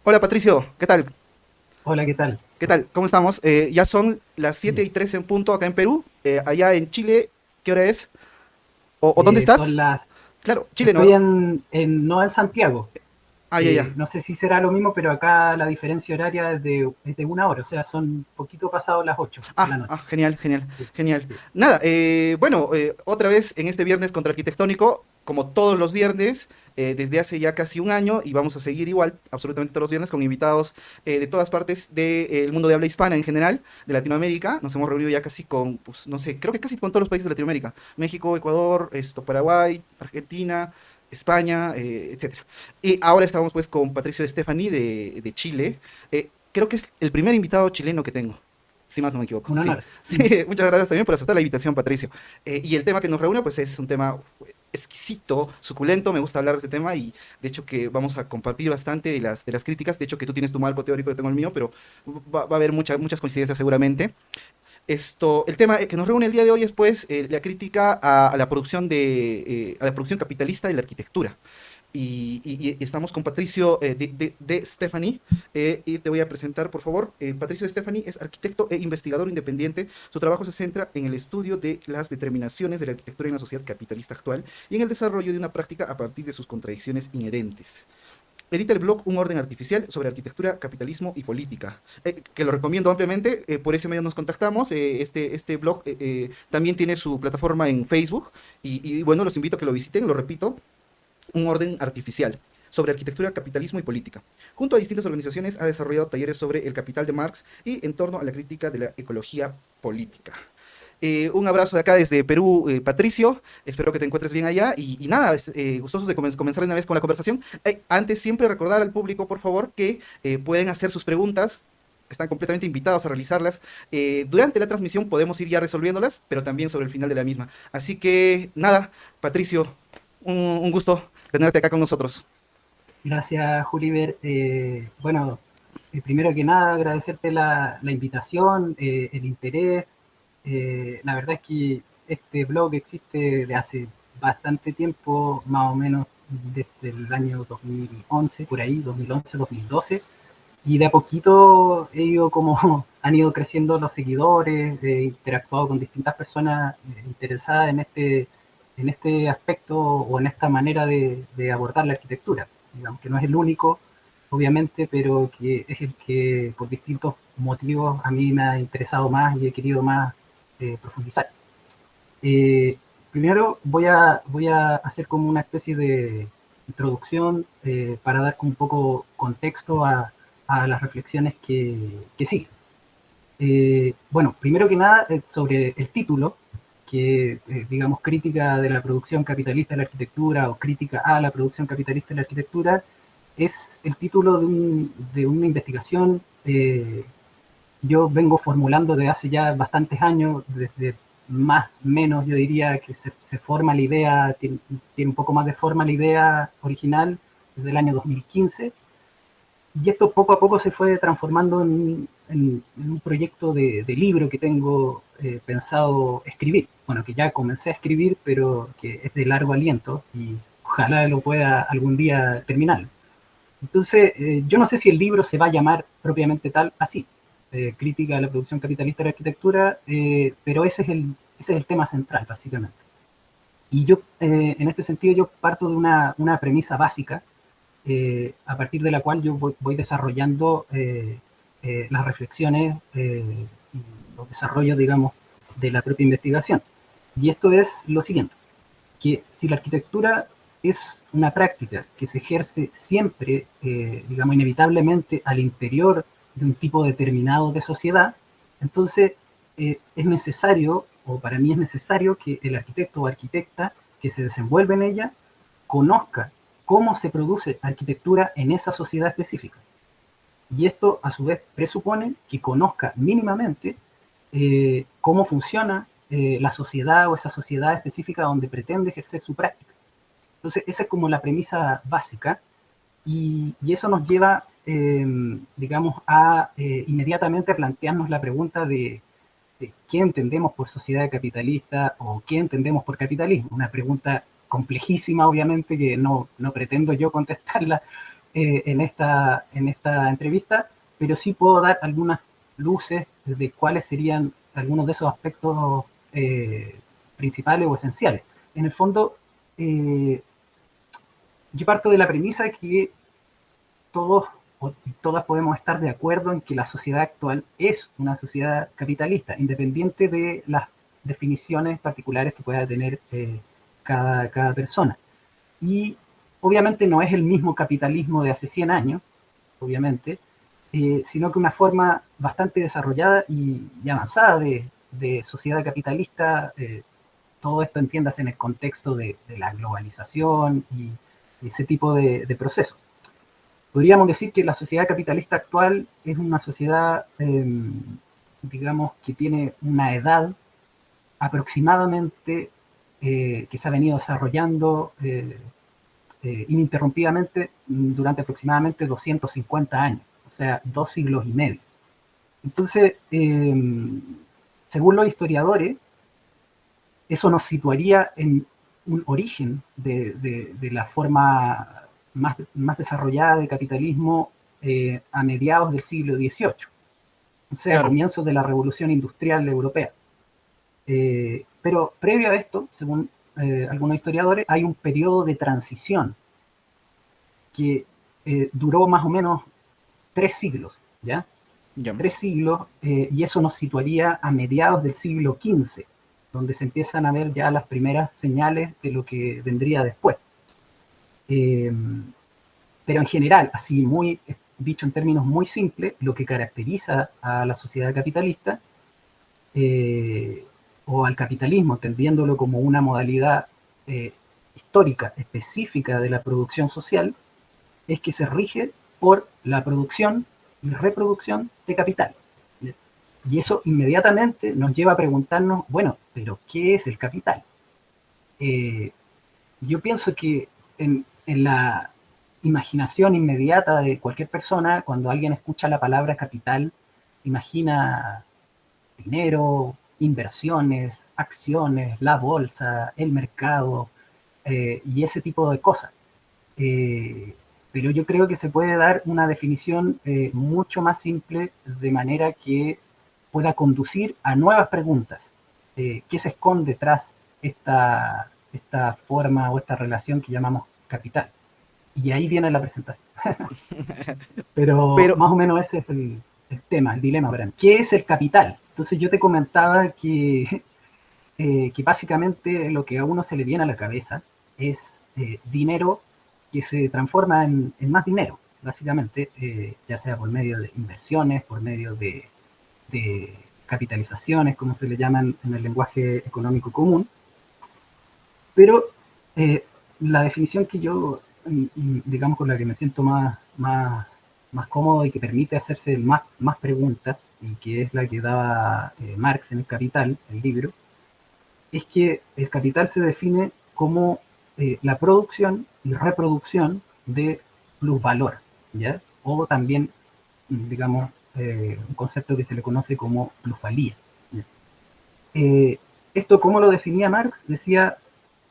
Hola Patricio, ¿qué tal? Hola, ¿qué tal? ¿Qué tal? ¿Cómo estamos? Ya son las 7 Bien. y 13 en punto acá en Perú. Allá en Chile, ¿qué hora es? ¿O dónde Son estás? las... Claro, Chile, Estoy ¿no? no en Santiago. Ah, ya, ya. No sé si será lo mismo, pero acá la diferencia horaria es de una hora, o sea, son un poquito pasado las 8 de la noche. Genial, genial, Sí, genial. sí. Nada, bueno, otra vez en este viernes contra arquitectónico, como todos los viernes, desde hace ya casi un año, y vamos a seguir igual, absolutamente todos los viernes, con invitados de todas partes del mundo de habla hispana en general, de Latinoamérica. Nos hemos reunido ya casi con, pues, no sé, creo que casi con todos los países de Latinoamérica. México, Ecuador, Paraguay, Argentina, España, etcétera. Y ahora estamos pues con Patricio Estefani de Chile. Creo que es el primer invitado chileno que tengo. Si más no me equivoco. Un Sí, honor. sí, muchas gracias también por aceptar la invitación, Patricio. Y el tema que nos reúne, pues es un tema exquisito, suculento, me gusta hablar de este tema y de hecho que vamos a compartir bastante de las críticas, de hecho que tú tienes tu marco teórico, yo tengo el mío, pero va a haber muchas coincidencias seguramente. El tema que nos reúne el día de hoy es pues la crítica a la producción a la producción capitalista de la arquitectura. Y estamos con Patricio de Stephanie. Y te voy a presentar, por favor. Patricio de Stephanie es arquitecto e investigador independiente. Su trabajo se centra en el estudio de las determinaciones de la arquitectura en la sociedad capitalista actual y en el desarrollo de una práctica a partir de sus contradicciones inherentes. Edita el blog Un Orden Artificial sobre arquitectura, capitalismo y política, que lo recomiendo ampliamente, por ese medio nos contactamos. Este blog también tiene su plataforma en Facebook y bueno, los invito a que lo visiten, lo repito, Un Orden Artificial sobre arquitectura, capitalismo y política. Junto a distintas organizaciones ha desarrollado talleres sobre el capital de Marx y en torno a la crítica de la ecología política. Un abrazo de acá desde Perú, Patricio. Espero que te encuentres bien allá. Y nada, gustosos de comenzar de una vez con la conversación. Antes, siempre recordar al público, por favor, que pueden hacer sus preguntas. Están completamente invitados a realizarlas. Durante la transmisión podemos ir ya resolviéndolas, pero también sobre el final de la misma. Así que nada, Patricio, un gusto tenerte acá con nosotros. Gracias, Juliver. Bueno, primero que nada, agradecerte la invitación, el interés. La verdad es que este blog existe de hace bastante tiempo, más o menos desde el año 2011, por ahí, 2011, 2012. Y de a poquito he ido como han ido creciendo los seguidores, he interactuado con distintas personas interesadas en este aspecto o en esta manera de abordar la arquitectura. Digamos que no es el único, obviamente, pero que es el que por distintos motivos a mí me ha interesado más y he querido más profundizar. Eh, Primero voy a hacer como una especie de introducción para dar un poco contexto a las reflexiones que siguen. Bueno, primero que nada, sobre el título, que digamos crítica de la producción capitalista de la arquitectura o crítica a la producción capitalista de la arquitectura, es el título de una investigación. Yo vengo formulando desde hace ya bastantes años, desde más o menos yo diría que se forma la idea, tiene un poco más de forma la idea original desde el año 2015, y esto poco a poco se fue transformando en un proyecto de libro que tengo pensado escribir. Bueno, que ya comencé a escribir, pero que es de largo aliento y ojalá lo pueda algún día terminar. Entonces, yo no sé si el libro se va a llamar propiamente tal así, crítica a la producción capitalista de la arquitectura, pero ese es el tema central, básicamente. Y yo, en este sentido, yo parto de una premisa básica, a partir de la cual yo voy desarrollando las reflexiones y los desarrollos, digamos, de la propia investigación. Y esto es lo siguiente, que si la arquitectura es una práctica que se ejerce siempre, digamos, inevitablemente al interior de un tipo determinado de sociedad, entonces es necesario, o para mí es necesario, que el arquitecto o arquitecta que se desenvuelve en ella conozca cómo se produce arquitectura en esa sociedad específica. Y esto, a su vez, presupone que conozca mínimamente cómo funciona la sociedad o esa sociedad específica donde pretende ejercer su práctica. Entonces, esa es como la premisa básica y eso nos lleva, digamos, a inmediatamente plantearnos la pregunta de qué entendemos por sociedad capitalista o qué entendemos por capitalismo. Una pregunta complejísima, obviamente, que no pretendo yo contestarla en esta entrevista, pero sí puedo dar algunas luces de cuáles serían algunos de esos aspectos principales o esenciales. En el fondo, yo parto de la premisa que todos o todas podemos estar de acuerdo en que la sociedad actual es una sociedad capitalista, independiente de las definiciones particulares que pueda tener cada persona. Y obviamente no es el mismo capitalismo de hace 100 años, obviamente, sino que una forma bastante desarrollada y avanzada de sociedad capitalista. Todo esto entiéndase en el contexto de la globalización y ese tipo de procesos. Podríamos decir que la sociedad capitalista actual es una sociedad, digamos, que tiene una edad aproximadamente que se ha venido desarrollando ininterrumpidamente durante aproximadamente 250 años, o sea, 2 siglos y medio. Entonces, según los historiadores, eso nos situaría en un origen de la forma más desarrollada de capitalismo a mediados del siglo XVIII, o sea, a Claro. comienzos de la Revolución Industrial Europea. Pero previo a esto, según algunos historiadores, hay un periodo de transición que duró más o menos 3 siglos, ¿ya? Ya. 3 siglos, y eso nos situaría a mediados del siglo XV, donde se empiezan a ver ya las primeras señales de lo que vendría después. Eh, pero en general, así muy dicho en términos muy simples, lo que caracteriza a la sociedad capitalista eh, o al capitalismo, entendiéndolo como una modalidad eh, histórica específica de la producción social, es que se rige por la producción y reproducción de capital. Y eso inmediatamente nos lleva a preguntarnos, bueno, pero ¿qué es el capital? Eh, yo pienso que en la imaginación inmediata de cualquier persona, cuando alguien escucha la palabra capital, imagina dinero, inversiones, acciones, la bolsa, el mercado y ese tipo de cosas. Eh, pero yo creo que se puede dar una definición mucho más simple de manera que pueda conducir a nuevas preguntas. ¿Qué se esconde tras esta forma o esta relación que llamamos capital? Y ahí viene la presentación. Pero Pero, más o menos ese es el tema, el dilema, Bran. ¿Qué es el capital? Entonces yo te comentaba que básicamente lo que a uno se le viene a la cabeza es dinero que se transforma en más dinero, básicamente, ya sea por medio de inversiones, por medio de capitalizaciones, como se le llaman en el lenguaje económico común. Pero la definición que yo, digamos, con la que me siento más cómodo y que permite hacerse más preguntas, y que es la que daba Marx en el Capital, el libro, es que el capital se define como la producción y reproducción de plusvalor, ¿ya? O también, digamos, un concepto que se le conoce como plusvalía. ¿Ya? Esto, ¿cómo lo definía Marx? Decía,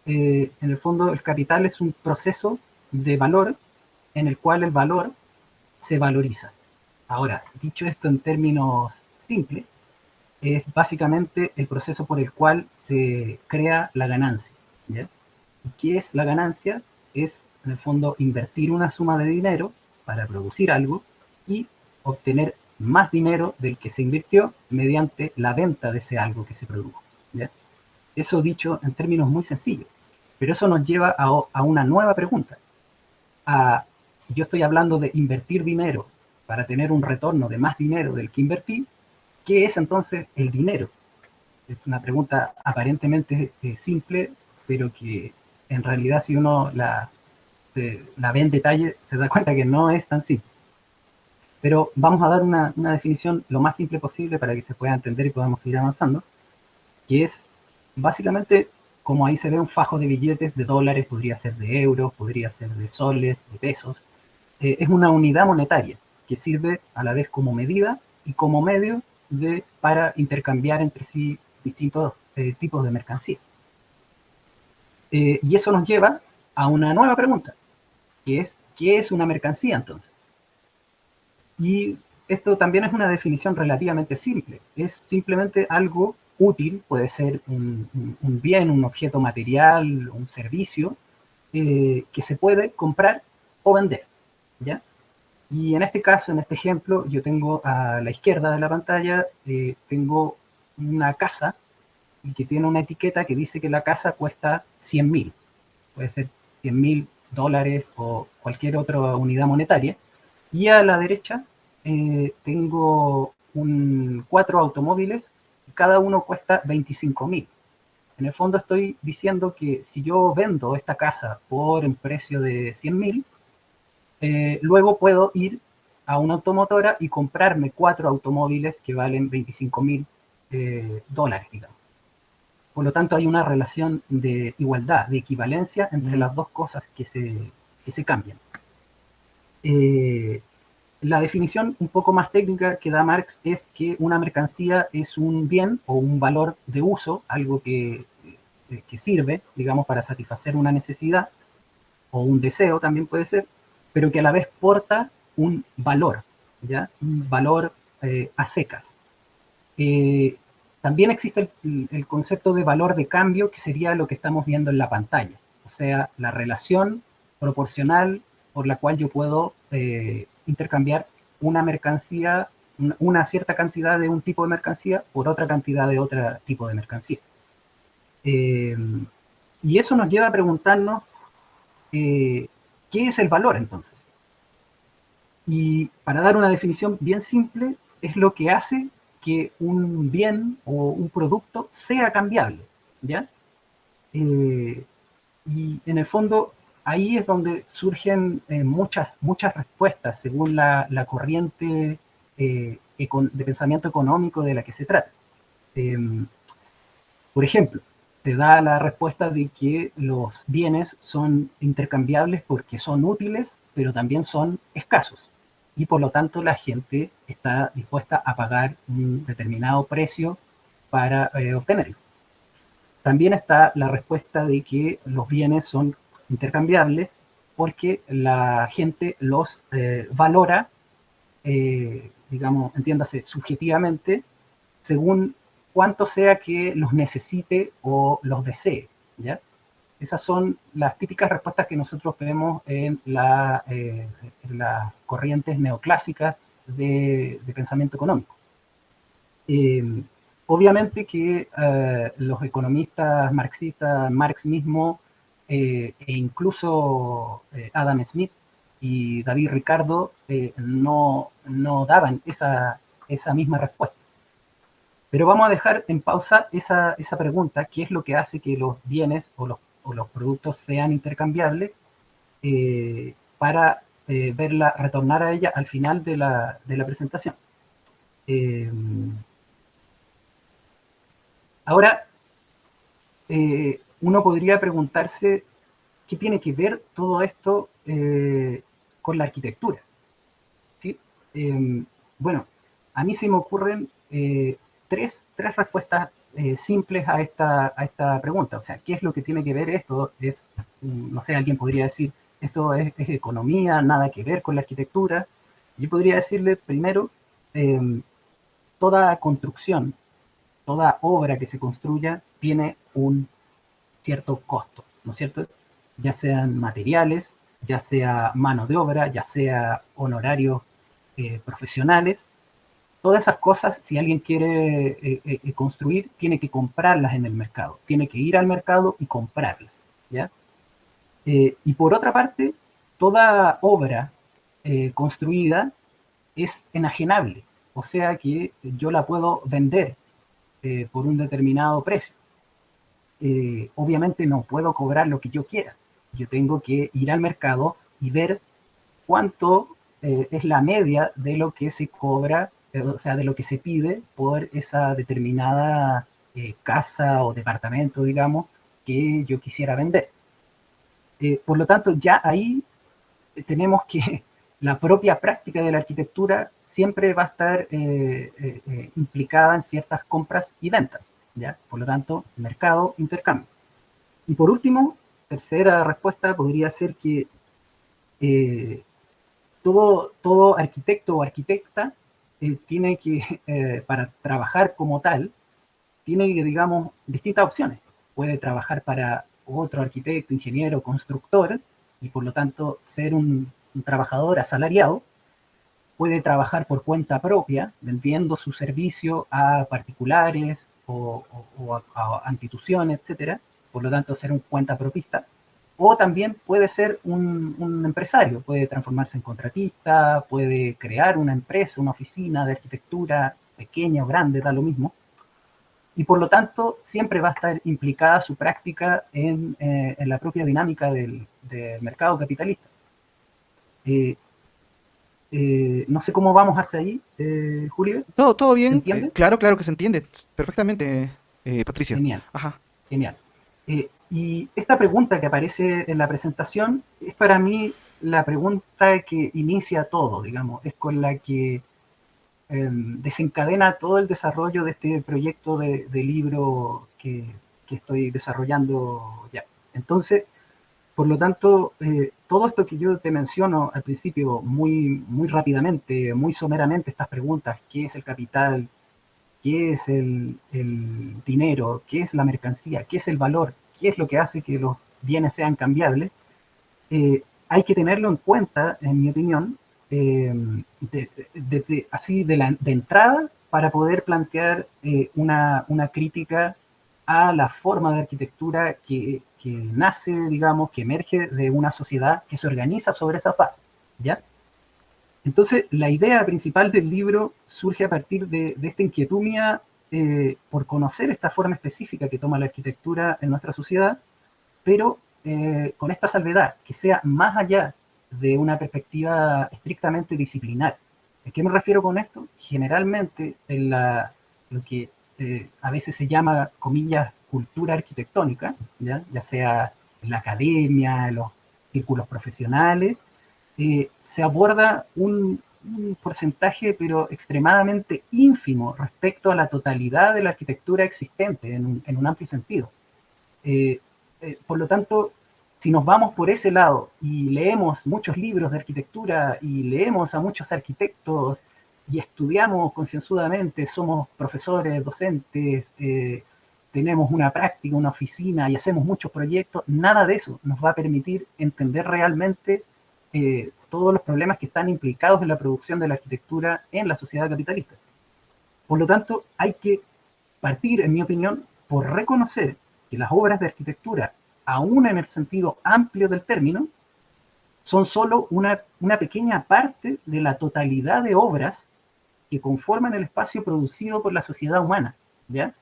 en el fondo, el capital es un proceso de valor en el cual el valor se valoriza. Ahora, dicho esto en términos simples, es básicamente el proceso por el cual se crea la ganancia. ¿Ya? ¿Y qué es la ganancia? Es, en el fondo, invertir una suma de dinero para producir algo y obtener más dinero del que se invirtió mediante la venta de ese algo que se produjo. ¿Ya? Eso dicho en términos muy sencillos. Pero eso nos lleva a una nueva pregunta. Si yo estoy hablando de invertir dinero para tener un retorno de más dinero del que invertí, ¿qué es entonces el dinero? Es una pregunta aparentemente simple, pero que en realidad si uno la ve en detalle se da cuenta que no es tan simple. Pero vamos a dar una definición lo más simple posible para que se pueda entender y podamos seguir avanzando, que es básicamente como ahí se ve un fajo de billetes de dólares, podría ser de euros, podría ser de soles, de pesos. Es una unidad monetaria que sirve a la vez como medida y como medio para intercambiar entre sí distintos tipos de mercancía. Y eso nos lleva a una nueva pregunta, que es ¿qué es una mercancía entonces? Y esto también es una definición relativamente simple. Es simplemente algo útil, puede ser un bien, un objeto material, un servicio, que se puede comprar o vender, ¿ya? Y en este caso, en este ejemplo, yo tengo a la izquierda de la pantalla, tengo una casa y que tiene una etiqueta que dice que la casa cuesta 100.000. Puede ser 100.000 dólares o cualquier otra unidad monetaria. Y a la derecha tengo cuatro automóviles y cada uno cuesta 25.000. En el fondo estoy diciendo que si yo vendo esta casa por un precio de 100.000, luego puedo ir a una automotora y comprarme cuatro automóviles que valen 25.000 dólares, digamos. Por lo tanto, hay una relación de igualdad, de equivalencia entre las dos cosas que se cambian. La definición un poco más técnica que da Marx es que una mercancía es un bien o un valor de uso, algo que sirve, digamos, para satisfacer una necesidad o un deseo también puede ser, pero que a la vez porta un valor, ¿ya? Un valor a secas. Eh, También existe el concepto de valor de cambio, que sería lo que estamos viendo en la pantalla, o sea, la relación proporcional por la cual yo puedo intercambiar una mercancía, una cierta cantidad de un tipo de mercancía por otra cantidad de otro tipo de mercancía. Eh, y eso nos lleva a preguntarnos qué es el valor entonces. Y para dar una definición bien simple, es lo que hace que un bien o un producto sea cambiable, ¿ya? Y en el fondo ahí es donde surgen muchas respuestas según la corriente de pensamiento económico de la que se trata. Eh, por ejemplo, te da la respuesta de que los bienes son intercambiables porque son útiles, pero también son escasos. Y por lo tanto la gente está dispuesta a pagar un determinado precio para obtenerlo. También está la respuesta de que los bienes son intercambiables porque la gente los valora, digamos, entiéndase, subjetivamente, según cuánto sea que los necesite o los desee, ¿ya? Esas son las típicas respuestas que nosotros vemos en las corrientes neoclásicas de pensamiento económico. Eh, Obviamente que los economistas marxistas, Marx mismo, e incluso Adam Smith y David Ricardo no daban esa misma respuesta. Pero vamos a dejar en pausa esa pregunta, ¿qué es lo que hace que los bienes o los productos sean intercambiables? Para retornar a ella al final de la presentación. Eh, Ahora, uno podría preguntarse qué tiene que ver todo esto con la arquitectura, ¿sí? Bueno, a mí se me ocurren tres respuestas simples a esta pregunta. O sea, ¿qué es lo que tiene que ver esto? No sé, alguien podría decir, esto es economía, nada que ver con la arquitectura. Yo podría decirle primero, toda construcción, toda obra que se construya tiene un cierto costo, ¿no es cierto? Ya sean materiales, ya sea mano de obra, ya sea honorarios profesionales. Todas esas cosas, si alguien quiere construir, tiene que comprarlas en el mercado, tiene que ir al mercado y comprarlas, ¿ya? Y por otra parte, toda obra construida es enajenable, o sea que yo la puedo vender por un determinado precio. Obviamente no puedo cobrar lo que yo quiera. Yo tengo que ir al mercado y ver cuánto es la media de lo que se cobra, o sea, de lo que se pide por esa determinada casa o departamento, digamos, que yo quisiera vender. Por lo tanto, ya ahí tenemos que la propia práctica de la arquitectura siempre va a estar implicada en ciertas compras y ventas, ¿ya? Por lo tanto, mercado, intercambio. Y por último, tercera respuesta podría ser que Eh, todo arquitecto o arquitecta tiene que, para trabajar como tal, tiene, digamos, distintas opciones. Puede trabajar para otro arquitecto, ingeniero, constructor, y por lo tanto ser un trabajador asalariado. Puede trabajar por cuenta propia, vendiendo su servicio a particulares o a instituciones, etcétera, por lo tanto ser un cuenta propista. O también puede ser un empresario, puede transformarse en contratista, puede crear una empresa, una oficina de arquitectura, pequeña o grande, da lo mismo, y por lo tanto siempre va a estar implicada su práctica en la propia dinámica del mercado capitalista. Eh, no sé cómo vamos hasta ahí, Julio. Todo ¿Se bien, entiende? claro, claro que se entiende perfectamente, Patricio. Genial, Ajá. genial. Y esta pregunta que aparece en la presentación es para mí la pregunta que inicia todo, digamos, es con la que desencadena todo el desarrollo de este proyecto de libro que estoy desarrollando ya. Entonces, por lo tanto, todo esto que yo te menciono al principio muy rápidamente, muy someramente, estas preguntas, ¿qué es el capital? ¿Qué es el dinero? ¿Qué es la mercancía? ¿Qué es el valor? ¿Qué es lo que hace que los bienes sean cambiables? Hay que tenerlo en cuenta, en mi opinión, así de entrada para poder plantear una crítica a la forma de arquitectura que nace, digamos, que emerge de una sociedad que se organiza sobre esa base, ¿ya? Entonces, la idea principal del libro surge a partir de esta inquietud mía por conocer esta forma específica que toma la arquitectura en nuestra sociedad, pero con esta salvedad, que sea más allá de una perspectiva estrictamente disciplinar. ¿A qué me refiero con esto? Generalmente en lo que a veces se llama, comillas, cultura arquitectónica, ya sea en la academia, en los círculos profesionales, se aborda un porcentaje, pero extremadamente ínfimo respecto a la totalidad de la arquitectura existente en un amplio sentido. Eh, por lo tanto, si nos vamos por ese lado y leemos muchos libros de arquitectura y leemos a muchos arquitectos y estudiamos concienzudamente, somos profesores, docentes, tenemos una práctica, una oficina y hacemos muchos proyectos, nada de eso nos va a permitir entender realmente todos los problemas que están implicados en la producción de la arquitectura en la sociedad capitalista. Por lo tanto, hay que partir, en mi opinión, por reconocer que las obras de arquitectura, aún en el sentido amplio del término, son solo una pequeña parte de la totalidad de obras que conforman el espacio producido por la sociedad humana, ¿ya?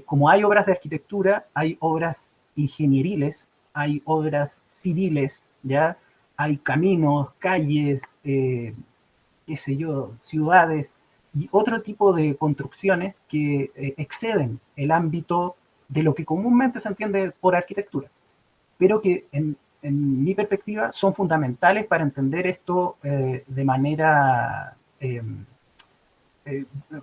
Como hay obras de arquitectura, hay obras ingenieriles, hay obras civiles, ¿ya? Hay caminos, calles, qué sé yo, ciudades y otro tipo de construcciones que exceden el ámbito de lo que comúnmente se entiende por arquitectura, pero que en mi perspectiva son fundamentales para entender esto de manera eh,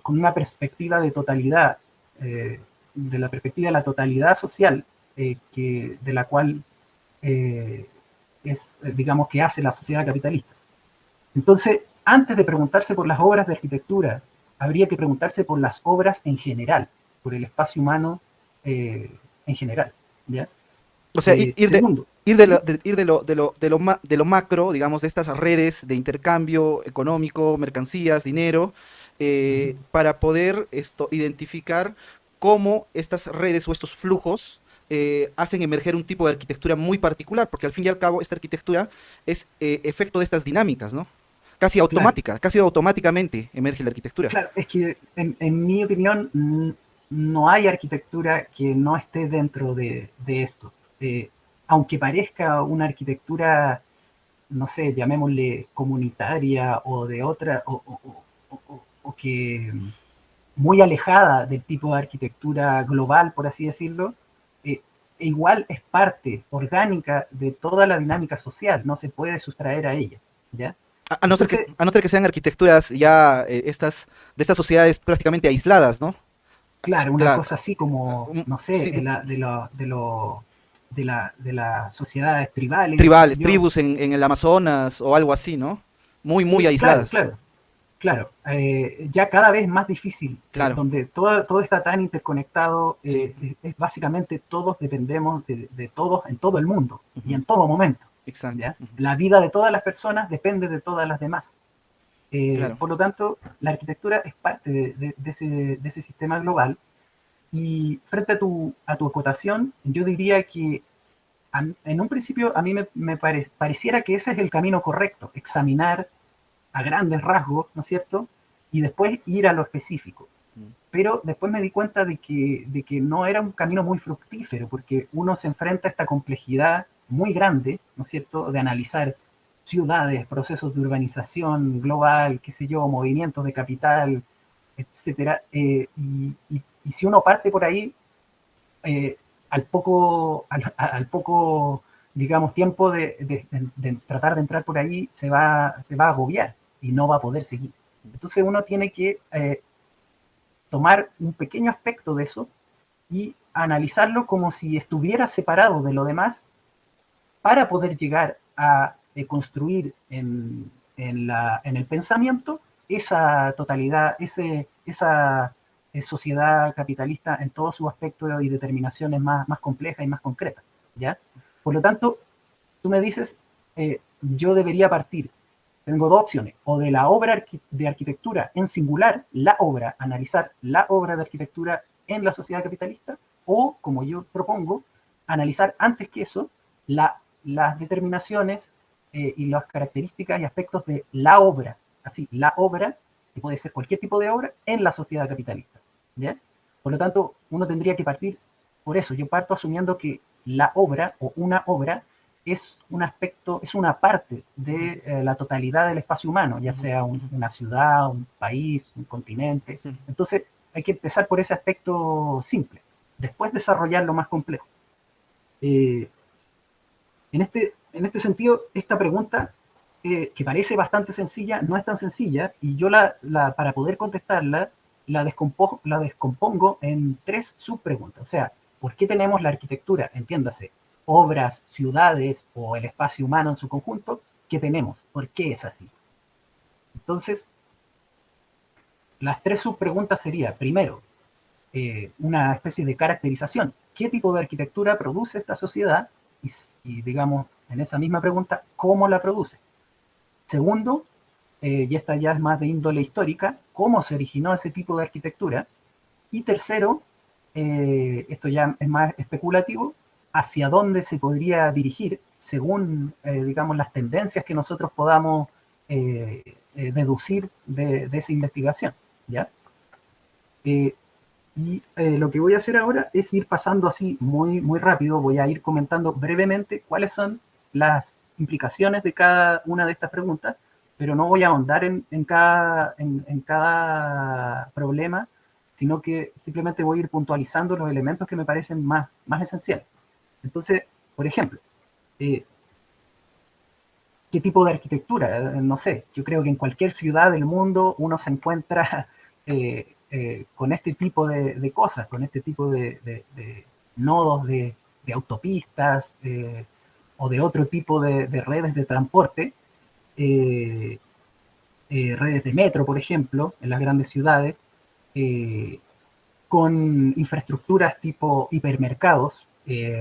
con una perspectiva de totalidad, de la perspectiva de la totalidad social, de la cual eh, digamos, que hace la sociedad capitalista. Entonces, antes de preguntarse por las obras de arquitectura, habría que preguntarse por las obras en general, por el espacio humano en general, ¿ya? O sea, Segundo, ¿sí? de lo macro, digamos, de estas redes de intercambio económico, mercancías, dinero, para poder identificar cómo estas redes o estos flujos hacen emerger un tipo de arquitectura muy particular, porque al fin y al cabo esta arquitectura es efecto de estas dinámicas, ¿no? Claro, Casi automáticamente emerge la arquitectura. claro, es que en mi opinión no hay arquitectura que no esté dentro de esto. Aunque parezca una arquitectura, no sé, llamémosle comunitaria o de otra, o que muy alejada del tipo de arquitectura global, por así decirlo, eh, igual es parte orgánica de toda la dinámica social, no se puede sustraer a ella, ¿ya? Entonces, A no ser que sean arquitecturas ya de estas sociedades prácticamente aisladas, ¿no? claro, una Claro. cosa así como, no sé, Sí, de las sociedades tribales, qué sé Tribales, yo. tribus en el Amazonas o algo así, ¿no? Muy, muy Claro, aisladas. claro. Claro, ya cada vez más difícil, Claro, donde todo está tan interconectado, sí, es básicamente todos dependemos de todos en todo el mundo y ujú, en todo momento, exacto, ¿ya? ujú, La vida de todas las personas depende de todas las demás. claro, Por lo tanto, la arquitectura es parte de ese sistema global y frente a tu acotación, yo diría que en un principio a mí pareciera que ese es el camino correcto, examinar a grandes rasgos, ¿no es cierto? Y después ir a lo específico. mm, Pero después me di cuenta de que no era un camino muy fructífero, porque uno se enfrenta a esta complejidad muy grande, ¿no es cierto?, de analizar ciudades, procesos de urbanización global, qué sé yo, movimientos de capital, etcétera. Y si uno parte por ahí, al poco, digamos, tiempo de tratar de entrar por ahí, se va a agobiar y no va a poder seguir. Entonces uno tiene que tomar un pequeño aspecto de eso y analizarlo como si estuviera separado de lo demás para poder llegar a construir en el pensamiento esa totalidad, esa sociedad capitalista en todos sus aspectos y determinaciones más complejas y más concretas, ¿ya? Por lo tanto, tú me dices, yo debería partir, tengo dos opciones, o de la obra de arquitectura en singular, la obra, analizar la obra de arquitectura en la sociedad capitalista, o, como yo propongo, analizar antes que eso las determinaciones y las características y aspectos de la obra, así, la obra, que puede ser cualquier tipo de obra, en la sociedad capitalista, ¿ya? Por lo tanto, uno tendría que partir por eso. Yo parto asumiendo que la obra o una obra es un aspecto, es una parte ujú, de la totalidad del espacio humano, ya ujú, sea ujú, una ciudad, un país, un continente. ujú. Entonces, hay que empezar por ese aspecto simple, después desarrollar lo más complejo. Eh, en este sentido, esta pregunta, que parece bastante sencilla, no es tan sencilla, y yo para poder contestarla, la descompongo en tres subpreguntas. O sea, ¿por qué tenemos la arquitectura? Entiéndase, obras, ciudades o el espacio humano en su conjunto, ¿qué tenemos? ¿Por qué es así? Entonces, las tres subpreguntas serían, primero, una especie de caracterización. ¿Qué tipo de arquitectura produce esta sociedad? Y, digamos, en esa misma pregunta, ¿cómo la produce? Segundo, y esta ya es más de índole histórica, ¿cómo se originó ese tipo de arquitectura? Y tercero, esto ya es más especulativo, hacia dónde se podría dirigir según, digamos, las tendencias que nosotros podamos deducir de esa investigación, ¿ya? Eh, lo que voy a hacer ahora es ir pasando así muy rápido, voy a ir comentando brevemente cuáles son las implicaciones de cada una de estas preguntas, pero no voy a ahondar en cada problema, sino que simplemente voy a ir puntualizando los elementos que me parecen más esenciales. Entonces, por ejemplo, eh, ¿qué tipo de arquitectura? No sé, yo creo que en cualquier ciudad del mundo uno se encuentra con este tipo de cosas, con este tipo de nodos de autopistas o de otro tipo de redes de transporte, eh, redes de metro, por ejemplo, en las grandes ciudades, eh, con infraestructuras tipo hipermercados,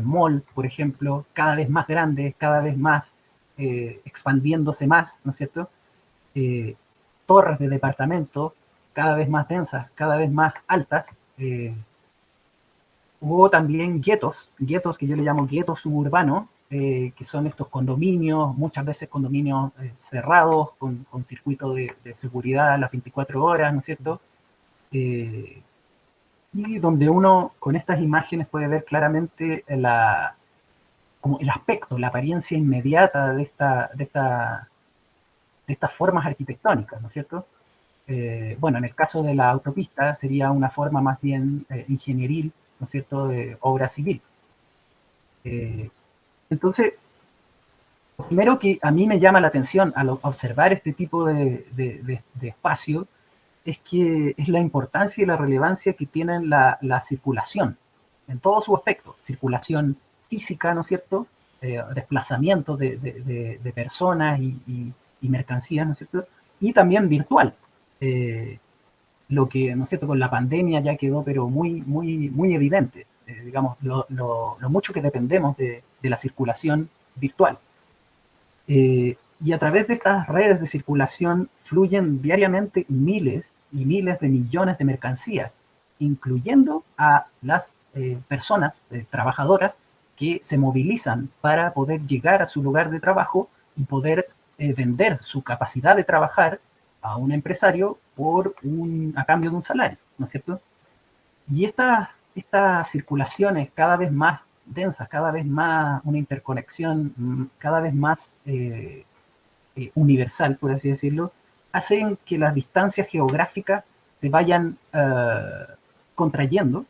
mall, por ejemplo, cada vez más grandes, cada vez más expandiéndose más, ¿no es cierto? Eh, torres de departamento cada vez más densas, cada vez más altas. Hubo también guetos que yo le llamo guetos suburbanos, que son estos condominios, muchas veces condominios cerrados, con circuito de seguridad a las 24 horas, ¿no es cierto? Eh, y donde uno con estas imágenes puede ver claramente como el aspecto, la apariencia inmediata de estas formas arquitectónicas, ¿no es cierto? Bueno, en el caso de la autopista sería una forma más bien ingenieril, ¿no es cierto?, de obra civil. Eh, entonces, lo primero que a mí me llama la atención al observar este tipo de espacio es que es la importancia y la relevancia que tienen la circulación en todos sus aspectos. Circulación física, ¿no es cierto? Desplazamientos de personas y mercancías, ¿no es cierto? Y también virtual. Eh, lo que, ¿no es cierto?, con la pandemia ya quedó pero muy evidente, digamos, lo mucho que dependemos de la circulación virtual. Y a través de estas redes de circulación fluyen diariamente miles y miles de millones de mercancías, incluyendo a las personas trabajadoras que se movilizan para poder llegar a su lugar de trabajo y poder vender su capacidad de trabajar a un empresario a cambio de un salario, ¿no es cierto? Y estas circulaciones cada vez más densas, cada vez más una interconexión cada vez más universal, por así decirlo, hacen que las distancias geográficas se vayan contrayendo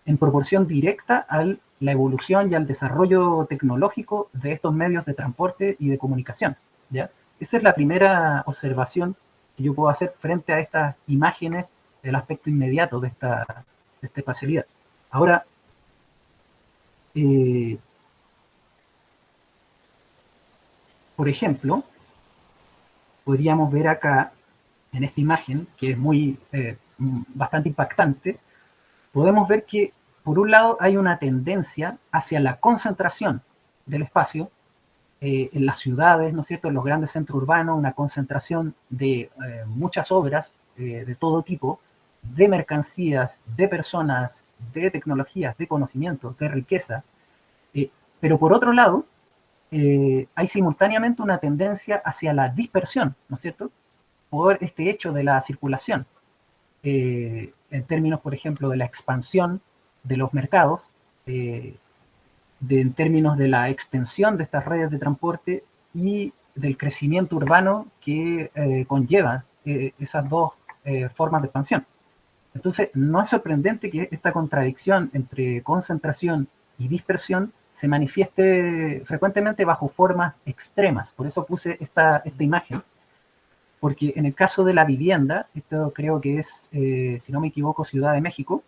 en proporción directa a la evolución y al desarrollo tecnológico de estos medios de transporte y de comunicación, ¿ya? Esa es la primera observación que yo puedo hacer frente a estas imágenes del aspecto inmediato de esta espacialidad. Ahora, eh, por ejemplo, podríamos ver acá, en esta imagen, que es bastante impactante, podemos ver que, por un lado, hay una tendencia hacia la concentración del espacio en las ciudades, ¿no es cierto?, en los grandes centros urbanos, una concentración de muchas obras de todo tipo, de mercancías, de personas, de tecnologías, de conocimientos, de riqueza. Pero por otro lado, hay simultáneamente una tendencia hacia la dispersión, ¿no es cierto?, por este hecho de la circulación, en términos, por ejemplo, de la expansión de los mercados, en términos de la extensión de estas redes de transporte y del crecimiento urbano que conlleva esas dos formas de expansión. Entonces, no es sorprendente que esta contradicción entre concentración y dispersión se manifieste frecuentemente bajo formas extremas. Por eso puse esta imagen, porque en el caso de la vivienda, esto creo que es, si no me equivoco, Ciudad de México,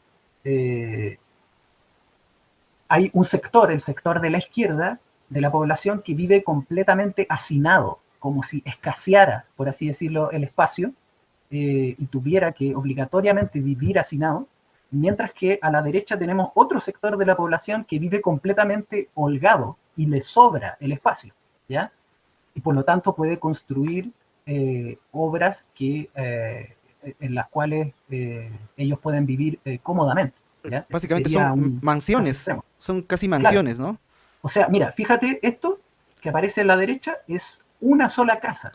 hay un sector, el sector de la izquierda de la población, que vive completamente hacinado, como si escaseara, por así decirlo, el espacio, y tuviera que obligatoriamente vivir hacinado, mientras que a la derecha tenemos otro sector de la población que vive completamente holgado y le sobra el espacio, ¿ya? Y por lo tanto puede construir obras en las cuales ellos pueden vivir cómodamente, ¿ya? Ese Básicamente sería son un caso mansiones, extremo. son casi Claro, mansiones, ¿no? o sea, mira, fíjate, esto que aparece en la derecha es una sola casa,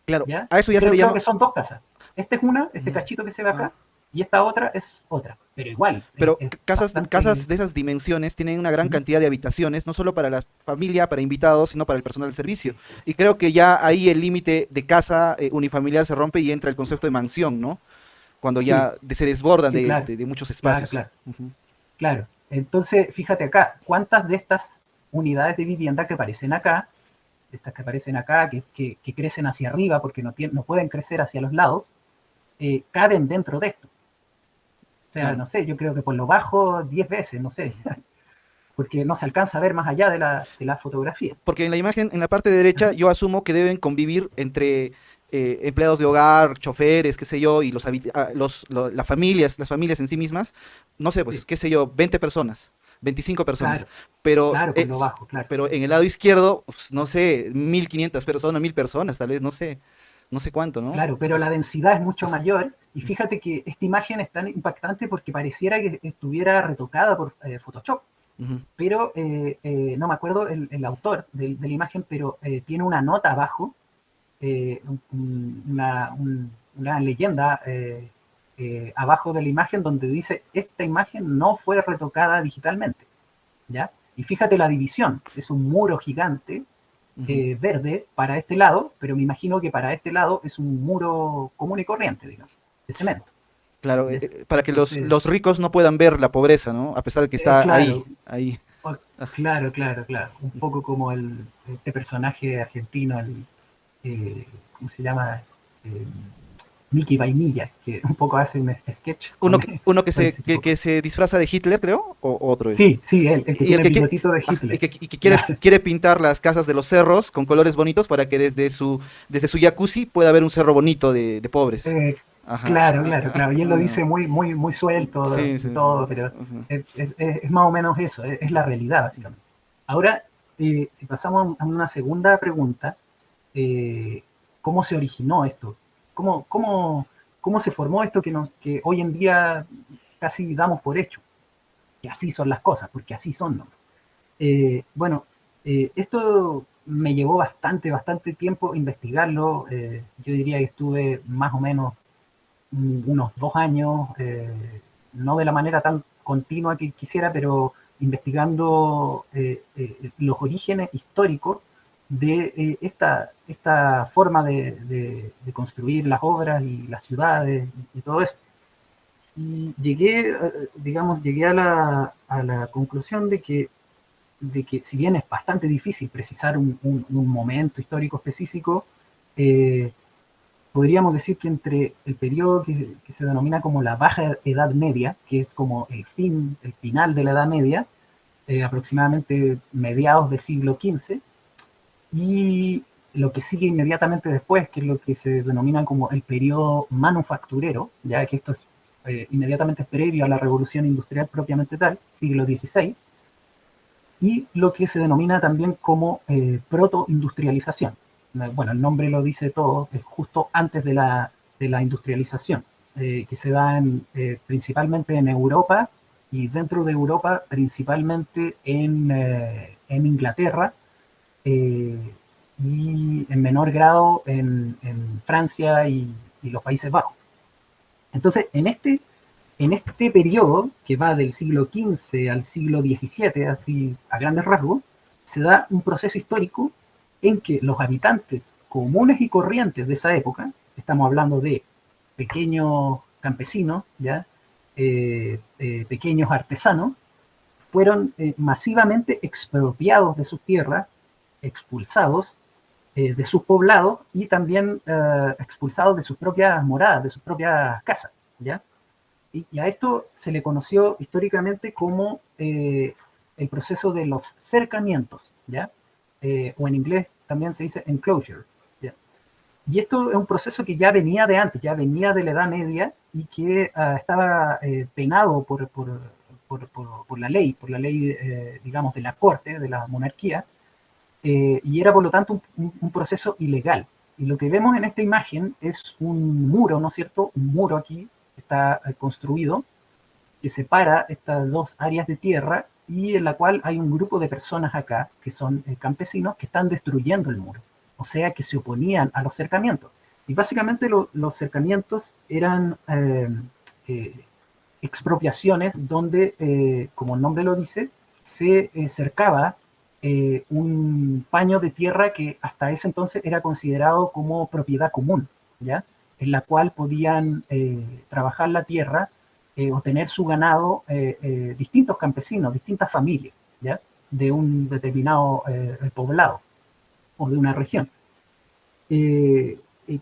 Claro, ¿ya? a eso ya se le Creo llama. que son dos casas. Esta es una, este Ujú. cachito que se ve acá, y esta otra es otra. Pero igual, Pero es casas bastante... de esas dimensiones tienen una gran ¿Mm? cantidad de habitaciones, no solo para la familia, para invitados, sino para el personal del servicio. Y creo que ya ahí el límite de casa unifamiliar se rompe y entra el concepto de mansión, ¿no? Cuando Sí, ya se desbordan sí, claro, de muchos claro, espacios. claro, Ujú. claro. Entonces, fíjate acá, cuántas de estas unidades de vivienda que aparecen acá, estas que aparecen acá, que crecen hacia arriba porque no pueden crecer hacia los lados, caben dentro de esto. O sea, Claro. no sé, yo creo que por lo bajo 10 veces, no sé, porque no se alcanza a ver más allá de la fotografía. Porque en la imagen, en la parte derecha, yo asumo que deben convivir entre empleados de hogar, choferes, qué sé yo, y las familias en sí mismas, no sé, pues, Sí, qué sé yo, 20 personas, 25 personas. claro, Pero, claro, por lo bajo, claro. pero en el lado izquierdo, pues, no sé, 1500 personas, 1000 personas, tal vez, no sé, no sé cuánto, ¿no? Claro, pero la densidad es mucho mayor y fíjate que esta imagen es tan impactante porque pareciera que estuviera retocada por Photoshop, Ujú. pero no me acuerdo el autor de la imagen, pero tiene una nota abajo, una leyenda abajo de la imagen donde dice: esta imagen no fue retocada digitalmente, ¿ya? Y fíjate la división, es un muro gigante Ujú. verde para este lado, pero me imagino que para este lado es un muro común y corriente, digamos, de cemento, Claro, ¿ya? para que Entonces, los ricos no puedan ver la pobreza, ¿no? A pesar de que está ahí, claro, ahí. Ah, claro, claro, claro, un poco como este personaje argentino, ¿cómo se llama? Eh, Mickey Vainilla, que un poco hace un sketch Uno, uno con ese tipo. que se disfraza de Hitler, creo, o otro es. Sí, sí, él, el que Y el tiene que, bigotito de y Hitler. que Claro, quiere pintar las casas de los cerros con colores bonitos para que desde su jacuzzi pueda ver un cerro bonito de pobres. eh, Ajá. claro, claro, claro. Y él lo Ah, dice muy, muy, muy suelto sí, y sí, sí. todo, pero Ujú. es más o menos eso, es la realidad, básicamente. Ahora, si pasamos a una segunda pregunta, eh, ¿cómo se originó esto? ¿Cómo, cómo, cómo se formó esto que hoy en día casi damos por hecho? Que así son las cosas, porque así son, ¿no? Bueno, esto me llevó bastante tiempo investigarlo. Yo diría que estuve más o menos unos 2 años, no de la manera tan continua que quisiera, pero investigando los orígenes históricos de esta forma de construir las obras y las ciudades y todo eso. Y llegué, digamos, llegué a la conclusión de que si bien es bastante difícil precisar un momento histórico específico, eh, podríamos decir que entre el periodo que se denomina como la Baja Edad Media, que es como el final de la Edad Media, aproximadamente mediados del siglo XV, y lo que sigue inmediatamente después, que es lo que se denomina como el periodo manufacturero, ya que esto es inmediatamente previo a la revolución industrial propiamente tal, siglo XVI, y lo que se denomina también como protoindustrialización. Bueno, el nombre lo dice todo, es justo antes de la industrialización, que se da principalmente en Europa y dentro de Europa principalmente en Inglaterra eh, y en menor grado en Francia y los Países Bajos. Entonces, en este periodo, que va del siglo XV al siglo XVII, así a grandes rasgos, se da un proceso histórico en que los habitantes comunes y corrientes de esa época, estamos hablando de pequeños campesinos, ¿ya? Pequeños artesanos, fueron masivamente expropiados de sus tierras, expulsados de sus poblados y también expulsados de sus propias moradas, de sus propias casas, ¿ya? Y a esto se le conoció históricamente como el proceso de los cercamientos, ¿ya? O en inglés también se dice enclosure, ¿ya? Y esto es un proceso que ya venía de antes, ya venía de la Edad Media y que estaba penado por la ley digamos, de la corte, de la monarquía, y era por lo tanto un proceso ilegal. Y lo que vemos en esta imagen es un muro, ¿no es cierto? Un muro aquí está construido que separa estas dos áreas de tierra y en la cual hay un grupo de personas acá, que son campesinos, que están destruyendo el muro, o sea, que se oponían a los cercamientos. Y básicamente los cercamientos eran eh, expropiaciones donde, como el nombre lo dice, se cercaba un paño de tierra que hasta ese entonces era considerado como propiedad común, ¿ya? En la cual podían trabajar la tierra o tener su ganado distintos campesinos, distintas familias, ¿ya? De un determinado poblado o de una región.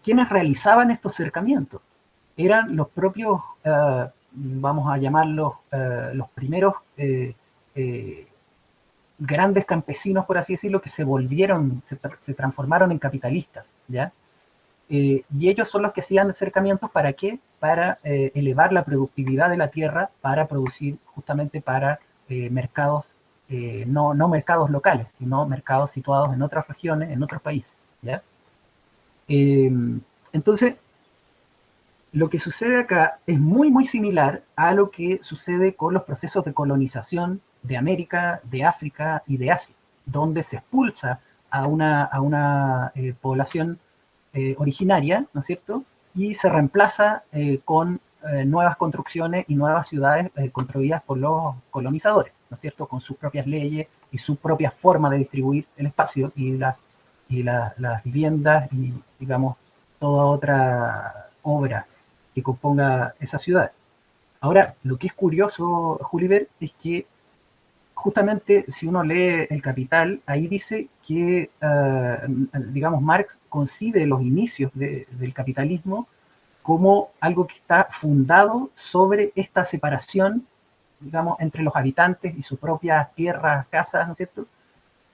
Quienes realizaban estos cercamientos eran los propios, vamos a llamarlos, los primeros eh, grandes campesinos, por así decirlo, que se volvieron, se transformaron en capitalistas, ¿ya? Y ellos son los que hacían acercamientos, ¿para qué? Para elevar la productividad de la tierra, para producir justamente para mercados, no mercados locales, sino mercados situados en otras regiones, en otros países, ¿ya? Eh, entonces, lo que sucede acá es muy similar a lo que sucede con los procesos de colonización de América, de África y de Asia, donde se expulsa a una población originaria, ¿no es cierto? Y se reemplaza con nuevas construcciones y nuevas ciudades construidas por los colonizadores, ¿no es cierto? Con sus propias leyes y su propia forma de distribuir el espacio las viviendas y, digamos, toda otra obra que componga esa ciudad. Ahora, lo que es curioso, Juliver, es que justamente si uno lee El Capital, ahí dice que, digamos, Marx concibe los inicios del capitalismo como algo que está fundado sobre esta separación, digamos, entre los habitantes y sus propias tierras, casas, ¿no es cierto?,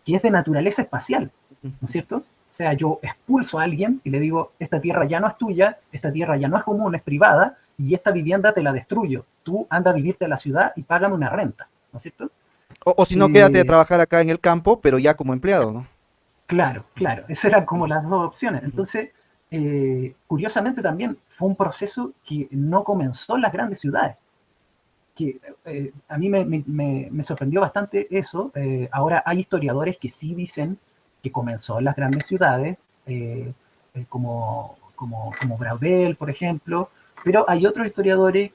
que es de naturaleza espacial, ¿no es cierto? O sea, yo expulso a alguien y le digo, esta tierra ya no es tuya, esta tierra ya no es común, es privada, y esta vivienda te la destruyo. Tú anda a vivirte a la ciudad y págame una renta, ¿no es cierto? O si no, quédate a Eh, trabajar acá en el campo, pero ya como empleado, ¿no? claro, claro, esas eran como las dos opciones. Ujú. Entonces, curiosamente también fue un proceso que no comenzó en las grandes ciudades, que a mí me sorprendió bastante eso. Ahora hay historiadores que sí dicen que comenzó en las grandes ciudades, como Braudel, por ejemplo, pero hay otros historiadores,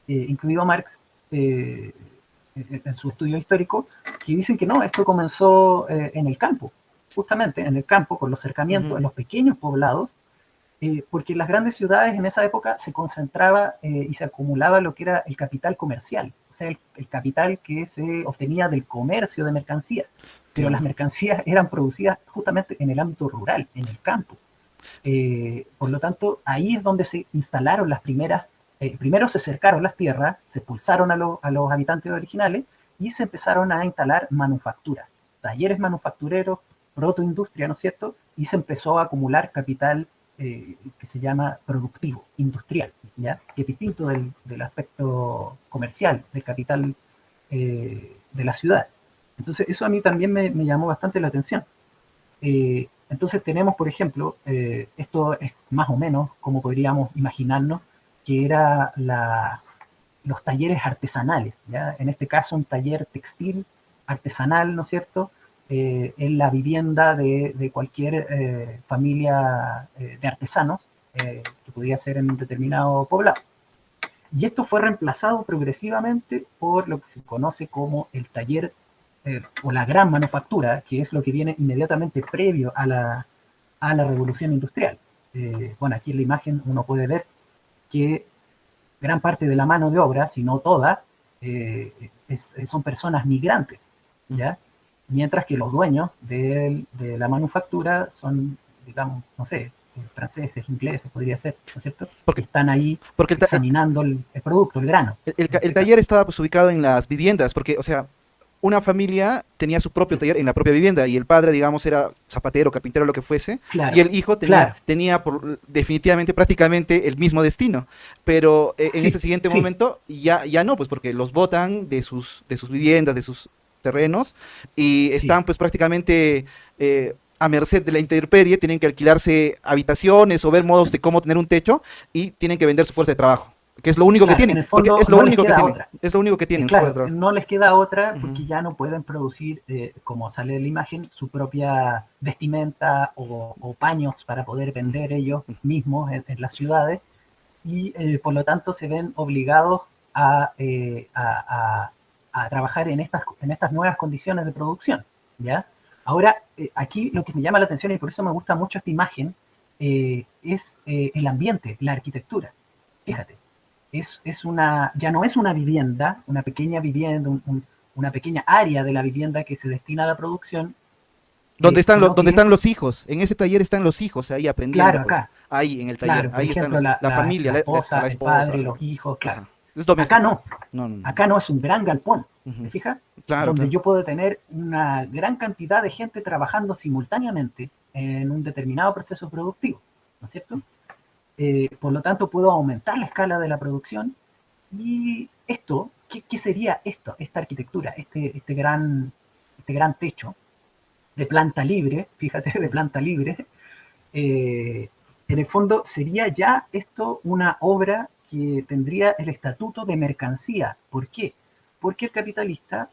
incluido Marx, eh, en su estudio histórico, que dicen que no, esto comenzó en el campo, justamente en el campo, con los cercamientos, Ujú. en los pequeños poblados, porque en las grandes ciudades en esa época se concentraba y se acumulaba lo que era el capital comercial, o sea, el capital que se obtenía del comercio de mercancías, pero las Claro. mercancías eran producidas justamente en el ámbito rural, en el campo. Por lo tanto, ahí es donde se instalaron las primeras, primero se cercaron las tierras, se expulsaron a los habitantes originales y se empezaron a instalar manufacturas, talleres manufactureros, protoindustria, ¿no es cierto? Y se empezó a acumular capital que se llama productivo, industrial, ¿ya? Que es distinto del aspecto comercial, del capital de la ciudad. Entonces, eso a mí también me llamó bastante la atención. Entonces tenemos, por ejemplo, esto es más o menos como podríamos imaginarnos que era los talleres artesanales, ¿ya? En este caso un taller textil artesanal, ¿no es cierto?, en la vivienda de cualquier familia de artesanos que podía ser en un determinado poblado. Y esto fue reemplazado progresivamente por lo que se conoce como el taller o la gran manufactura, que es lo que viene inmediatamente previo a la revolución industrial. Bueno, aquí en la imagen uno puede ver que gran parte de la mano de obra, si no toda, son personas migrantes, Ujú. ¿ya? Mientras que los dueños de la manufactura son, digamos, no sé, franceses, ingleses, podría ser, ¿no es cierto? Que Porque, están ahí porque examinando el producto, el grano, en el este caso. taller estaba pues ubicado en las viviendas, porque, o sea, una familia tenía su propio Sí, taller en la propia vivienda y el padre, digamos, era zapatero, carpintero, lo que fuese, y claro, el hijo claro, tenía definitivamente prácticamente el mismo destino. Pero en ese sí, siguiente sí, momento ya no, pues porque los botan de sus viviendas, de sus terrenos, y sí. están pues prácticamente a merced de la intemperie, tienen que alquilarse habitaciones o ver modos de cómo tener un techo y tienen que vender su fuerza de trabajo. Que es lo único que Claro, en tienen, el porque fondo es lo no les único que queda tienen, otra. es lo único que tienen, su fuerza de Claro, trabajo. no les queda otra Ujú. porque ya no pueden producir, como sale en la imagen, su propia vestimenta o paños para poder vender ellos mismos en las ciudades y por lo tanto se ven obligados a, a trabajar en estas nuevas condiciones de producción, ¿ya? Ahora, aquí lo que me llama la atención y por eso me gusta mucho esta imagen es el ambiente, la arquitectura. Fíjate, ya no es una vivienda, una pequeña vivienda, una pequeña área de la vivienda que se destina a la producción, sino Donde que están es, los hijos, en ese taller están los hijos ahí aprendiendo, claro, pues, acá, ahí en el taller, claro, por ahí están ejemplo, la familia, la esposa, la el esposa, padre, ajá, los hijos, claro. ajá. Es Acá doméstico. no, No, no, no. acá no es un gran galpón, ¿te Ujú. fijas? Claro, Donde claro. yo puedo tener una gran cantidad de gente trabajando simultáneamente en un determinado proceso productivo, ¿no es cierto? Por lo tanto, puedo aumentar la escala de la producción y esto, ¿qué sería esto, esta arquitectura, este gran techo de planta libre, fíjate, de planta libre, eh, en el fondo sería ya esto una obra que tendría el estatuto de mercancía. ¿Por qué? Porque el capitalista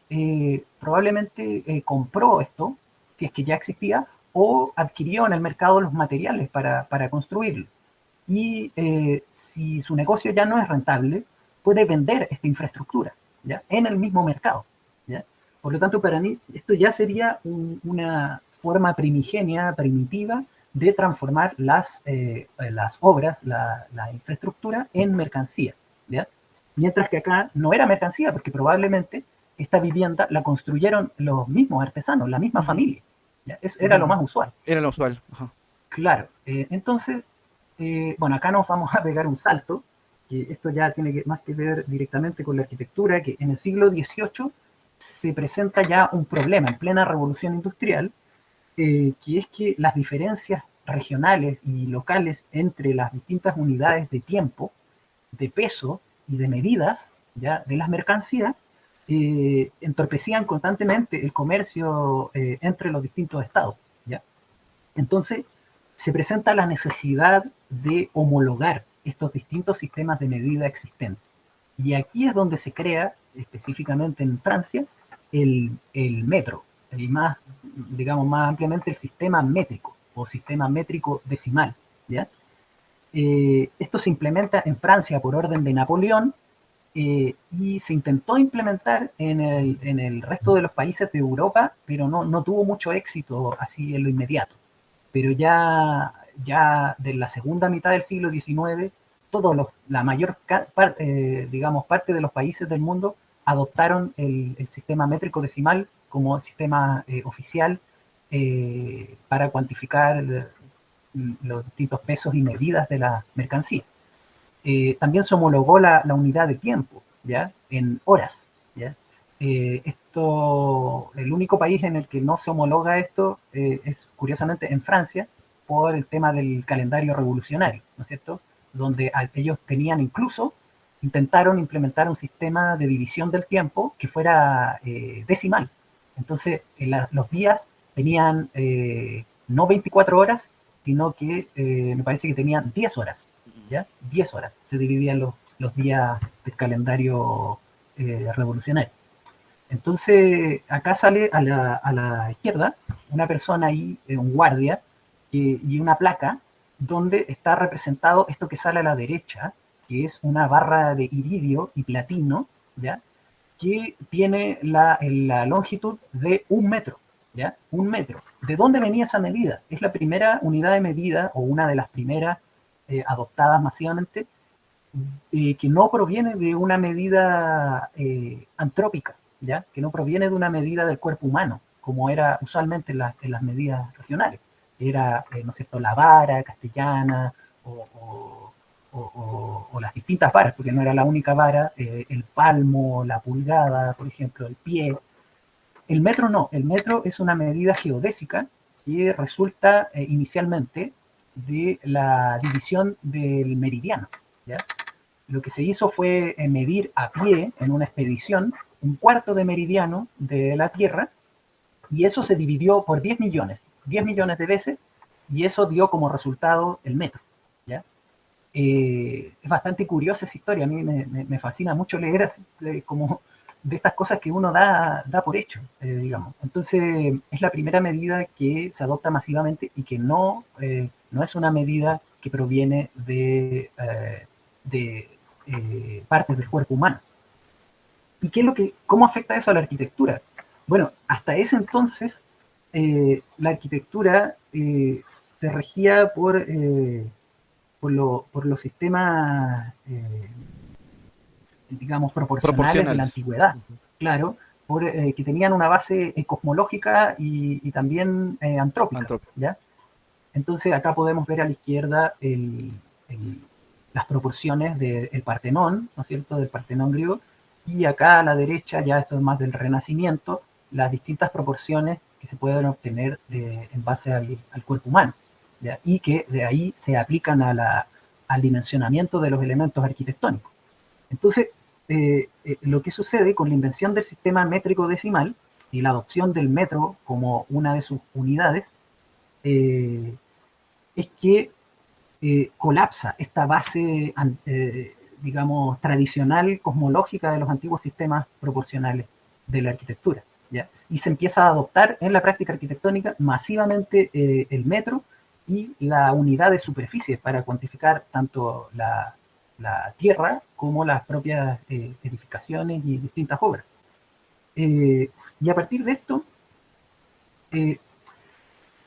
probablemente compró esto, si es que ya existía, o adquirió en el mercado los materiales para construirlo. Y si su negocio ya no es rentable, puede vender esta infraestructura, ¿ya? En el mismo mercado, ¿ya? Por lo tanto, para mí, esto ya sería una forma primigenia, primitiva, de transformar las obras, la infraestructura, en mercancía, ¿ya? Mientras que acá no era mercancía, porque probablemente esta vivienda la construyeron los mismos artesanos, la misma Ujú, familia, ¿ya? Era lo ujú. más usual. Era lo usual. Ajá. Claro, entonces bueno, acá nos vamos a pegar un salto, que esto ya tiene más que ver directamente con la arquitectura, que en el siglo XVIII se presenta ya un problema en plena revolución industrial, que es que las diferencias regionales y locales entre las distintas unidades de tiempo, de peso y de medidas ya de las mercancías entorpecían constantemente el comercio entre los distintos estados. ¿Ya? Entonces, se presenta la necesidad de homologar estos distintos sistemas de medida existentes. Y aquí es donde se crea, específicamente en Francia, el metro, el más, digamos, más ampliamente el sistema métrico o sistema métrico decimal. ¿Ya? Esto se implementa en Francia por orden de Napoleón y se intentó implementar en el resto de los países de Europa, pero no tuvo mucho éxito así en lo inmediato. Pero ya de la segunda mitad del siglo XIX, la mayor digamos, parte de los países del mundo adoptaron el sistema métrico decimal como sistema oficial para cuantificar los distintos pesos y medidas de la mercancía. También se homologó la unidad de tiempo, ¿ya? En horas, ¿ya? El único país en el que no se homologa esto es curiosamente en Francia por el tema del calendario revolucionario, ¿no es cierto? Donde ellos tenían incluso, intentaron implementar un sistema de división del tiempo que fuera decimal. Entonces, los días tenían no 24 horas, sino que me parece que tenían 10 horas, ¿ya? 10 horas se dividían los días del calendario revolucionario. Entonces, acá sale a la izquierda una persona ahí, un guardia, y una placa donde está representado esto que sale a la derecha, que es una barra de iridio y platino, ¿ya? Que tiene la longitud de 1 metro, ¿ya? 1 metro. ¿De dónde venía esa medida? Es la primera unidad de medida, o una de las primeras adoptadas masivamente, que no proviene de una medida antrópica, ¿ya? Que no proviene de una medida del cuerpo humano, como era usualmente en las medidas regionales. Era, ¿no es cierto?, la vara castellana o las distintas varas, porque no era la única vara, el palmo, la pulgada, por ejemplo, el pie. El metro no, el metro es una medida geodésica que resulta inicialmente de la división del meridiano, ¿ya? Lo que se hizo fue medir a pie en una expedición un cuarto de meridiano de la Tierra, y eso se dividió por 10 millones de veces, y eso dio como resultado el metro, ¿ya? Es bastante curiosa esa historia, a mí me fascina mucho leer así, como de estas cosas que uno da por hecho, digamos. Entonces, es la primera medida que se adopta masivamente y que no es una medida que proviene de partes del cuerpo humano. ¿Y cómo afecta eso a la arquitectura? Bueno, hasta ese entonces la arquitectura se regía por los sistemas, digamos, proporcionales de la Proporcionales. antigüedad, claro, que tenían una base cosmológica y también antrópica, Antrópico. ¿ya? Entonces acá podemos ver a la izquierda las proporciones del Partenón, ¿no es cierto?, del Partenón griego, y acá a la derecha, ya esto es más del Renacimiento, las distintas proporciones que se pueden obtener en base al cuerpo humano, ¿ya? Y que de ahí se aplican al dimensionamiento de los elementos arquitectónicos. Entonces, lo que sucede con la invención del sistema métrico decimal y la adopción del metro como una de sus unidades, es que colapsa esta base, digamos, tradicional, cosmológica de los antiguos sistemas proporcionales de la arquitectura, ¿ya? Y se empieza a adoptar en la práctica arquitectónica masivamente el metro y la unidad de superficie para cuantificar tanto la tierra como las propias edificaciones y distintas obras. Y a partir de esto,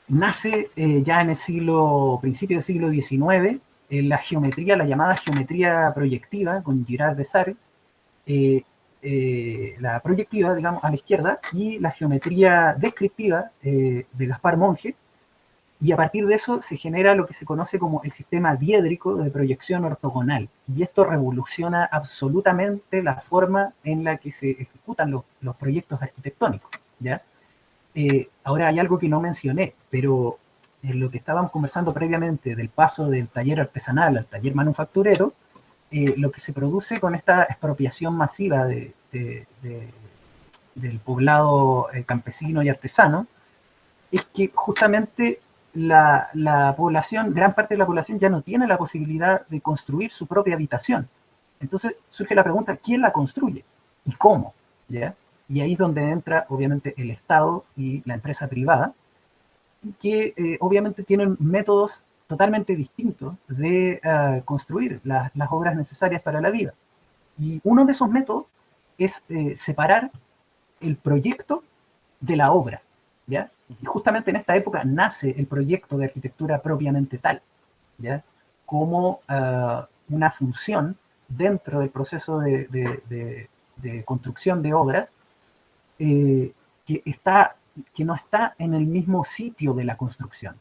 nace ya en el principio del siglo XIX, la geometría, la llamada geometría proyectiva, con Girard de Sarez, la proyectiva, digamos, a la izquierda, y la geometría descriptiva de Gaspar Monge, Y a partir de eso se genera lo que se conoce como el sistema diédrico de proyección ortogonal. Y esto revoluciona absolutamente la forma en la que se ejecutan los proyectos arquitectónicos, ¿ya? Ahora hay algo que no mencioné, pero en lo que estábamos conversando previamente del paso del taller artesanal al taller manufacturero, lo que se produce con esta expropiación masiva del poblado campesino y artesano, es que justamente la población, gran parte de la población ya no tiene la posibilidad de construir su propia habitación. Entonces surge la pregunta, ¿quién la construye? ¿Y cómo? ¿Ya? Y ahí es donde entra obviamente el Estado y la empresa privada, que obviamente tienen métodos totalmente distintos de construir las obras necesarias para la vida. Y uno de esos métodos es separar el proyecto de la obra, ¿ya? Y justamente en esta época nace el proyecto de arquitectura propiamente tal, ¿ya? Como una función dentro del proceso de construcción de obras eh, que, está, que no está en el mismo sitio de la construcción,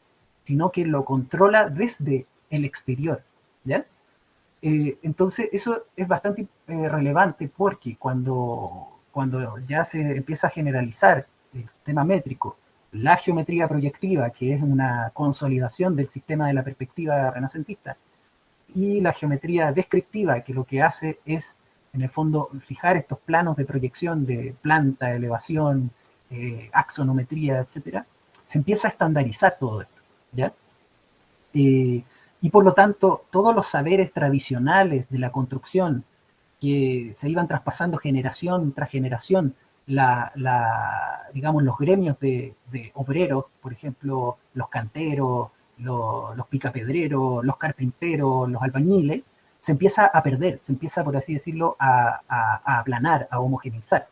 sino que lo controla desde el exterior, ¿ya? Entonces eso es bastante relevante porque cuando ya se empieza a generalizar el sistema métrico, la geometría proyectiva, que es una consolidación del sistema de la perspectiva renacentista, y la geometría descriptiva, que lo que hace es, en el fondo, fijar estos planos de proyección de planta, elevación, axonometría, etcétera, se empieza a estandarizar todo esto, ¿ya? Y por lo tanto, todos los saberes tradicionales de la construcción que se iban traspasando generación tras generación, digamos, los gremios de obreros, por ejemplo, los canteros, los picapedreros, los carpinteros, los albañiles, se empieza a perder, se empieza, por así decirlo, a aplanar, a homogeneizar.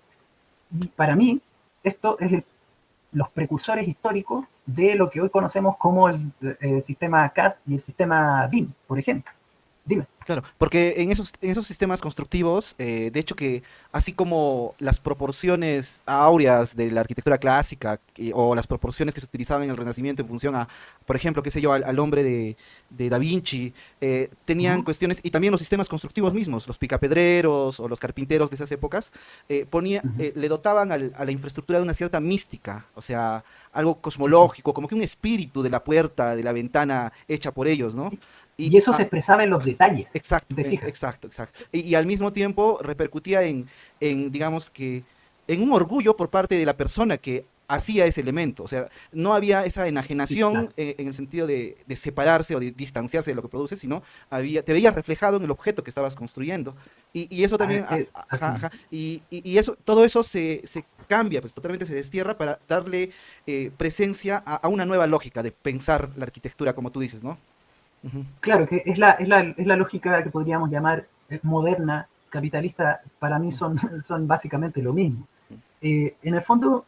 Y para mí, esto es los precursores históricos de lo que hoy conocemos como el sistema CAD y el sistema BIM, por ejemplo. Dime. Claro, porque en esos sistemas constructivos, de hecho que así como las proporciones áureas de la arquitectura clásica o las proporciones que se utilizaban en el Renacimiento en función a, por ejemplo, qué sé yo, al hombre de Da Vinci, Uh tenían -huh. cuestiones, y también los sistemas constructivos mismos, los picapedreros o los carpinteros de esas épocas, Uh -huh. le dotaban a la infraestructura de una cierta mística, o sea, algo Sí, sí. cosmológico, como que un espíritu de la puerta, de la ventana hecha por ellos, ¿no? Y eso se Ah, expresaba en los detalles, exacto, si te fijas. exacto, exacto. Y al mismo tiempo repercutía digamos que, en un orgullo por parte de la persona que hacía ese elemento. O sea, no había esa Sí, claro. enajenación en el sentido de separarse o de distanciarse de lo que produce, sino te veías reflejado en el objeto que estabas construyendo. Y eso también, Así ajá, mismo. ajá, y eso, todo eso se cambia, pues totalmente se destierra para darle presencia a una nueva lógica de pensar la arquitectura, como tú dices, ¿no? Ujú. Claro, que es la lógica que podríamos llamar moderna, capitalista, para mí son básicamente lo mismo. En el fondo,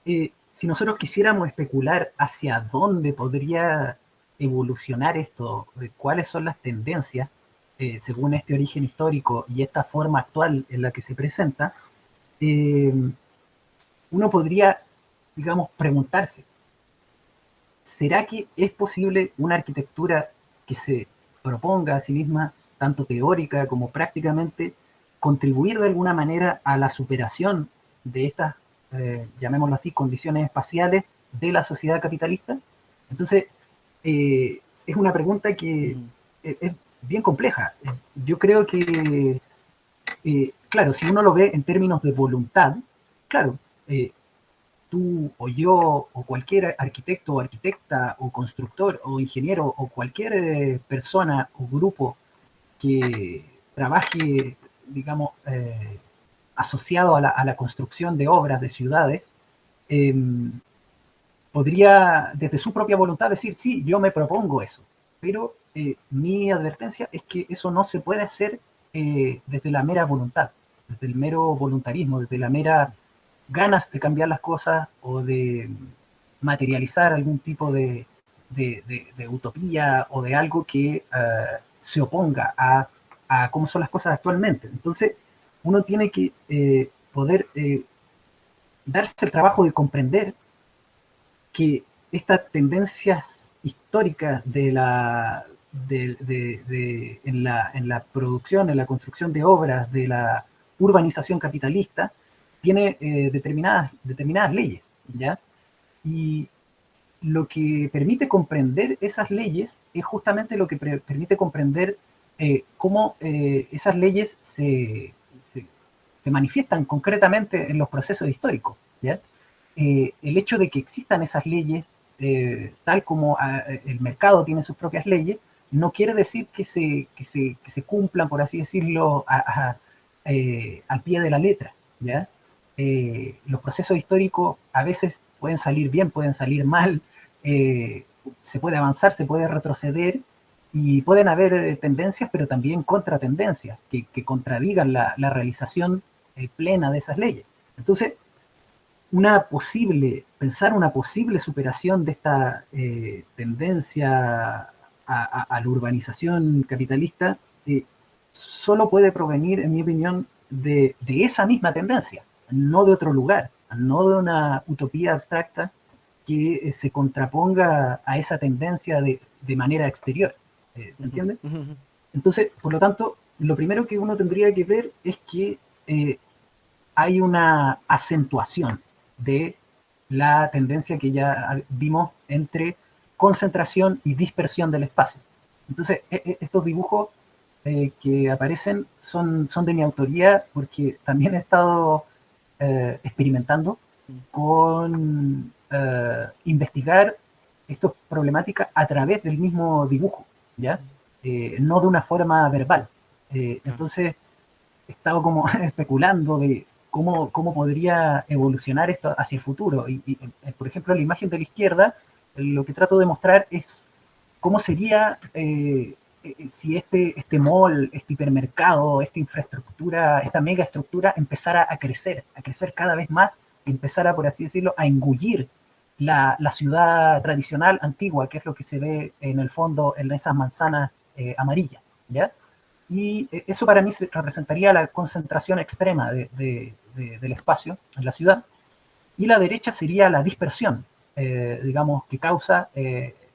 si nosotros quisiéramos especular hacia dónde podría evolucionar esto, cuáles son las tendencias, según este origen histórico y esta forma actual en la que se presenta, eh, uno podría, digamos, preguntarse, ¿será que es posible una arquitectura que se proponga a sí misma, tanto teórica como prácticamente, contribuir de alguna manera a la superación de estas, llamémoslo así, condiciones espaciales de la sociedad capitalista? Entonces, es una pregunta que Ujú. es bien compleja. Yo creo que, claro, si uno lo ve en términos de voluntad, claro, eh, tú o yo o cualquier arquitecto o arquitecta o constructor o ingeniero o cualquier persona o grupo que trabaje, digamos, asociado a la construcción de obras, de ciudades, eh, podría desde su propia voluntad decir, sí, yo me propongo eso, pero mi advertencia es que eso no se puede hacer desde la mera voluntad, desde el mero voluntarismo, desde la mera ganas de cambiar las cosas o de materializar algún tipo de utopía o de algo que se oponga a cómo son las cosas actualmente. Entonces, uno tiene que poder darse el trabajo de comprender que estas tendencias históricas en la producción, en la construcción de obras, de la urbanización capitalista, tiene determinadas leyes, ¿ya? Y lo que permite comprender esas leyes es justamente lo que permite comprender cómo esas leyes se manifiestan concretamente en los procesos históricos, ¿ya? El hecho de que existan esas leyes, tal como el mercado tiene sus propias leyes, no quiere decir que se cumplan, por así decirlo, al pie de la letra, ¿ya? Los procesos históricos a veces pueden salir bien, pueden salir mal, se puede avanzar, se puede retroceder, y pueden haber tendencias, pero también contratendencias, que contradigan la realización plena de esas leyes. Entonces, pensar una posible superación de esta tendencia a la urbanización capitalista solo puede provenir, en mi opinión, de esa misma tendencia, no de otro lugar, no de una utopía abstracta que se contraponga a esa tendencia de manera exterior. ¿Se entiende? Entonces, por lo tanto, lo primero que uno tendría que ver es que hay una acentuación de la tendencia que ya vimos entre concentración y dispersión del espacio. Entonces, estos dibujos que aparecen son de mi autoría porque también he estado experimentando con investigar estas problemáticas a través del mismo dibujo, ¿ya? No de una forma verbal. Entonces, he estado como especulando de cómo podría evolucionar esto hacia el futuro. Por ejemplo, la imagen de la izquierda, lo que trato de mostrar es cómo sería si este mall, este hipermercado, esta infraestructura, esta mega estructura empezara a crecer cada vez más, empezara, por así decirlo, a engullir la ciudad tradicional antigua, que es lo que se ve en el fondo en esas manzanas amarillas, ¿ya? Y eso para mí representaría la concentración extrema del espacio en la ciudad. Y la derecha sería la dispersión, digamos, que causa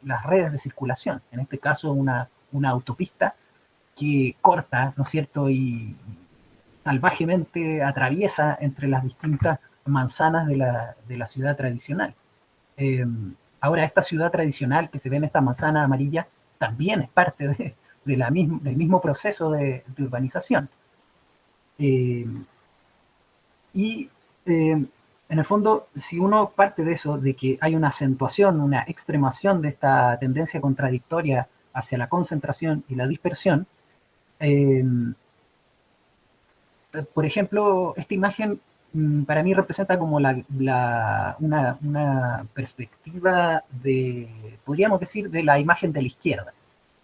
las redes de circulación. En este caso, una autopista que corta, ¿no es cierto?, y salvajemente atraviesa entre las distintas manzanas de la ciudad tradicional. Eh, Ahora, esta ciudad tradicional que se ve en esta manzana amarilla también es parte del mismo proceso de urbanización. Eh, y en el fondo, si uno parte de eso, de que hay una acentuación, una extremación de esta tendencia contradictoria hacia la concentración y la dispersión, eh, por ejemplo, esta imagen para mí representa como una perspectiva podríamos decir, de la imagen de la izquierda.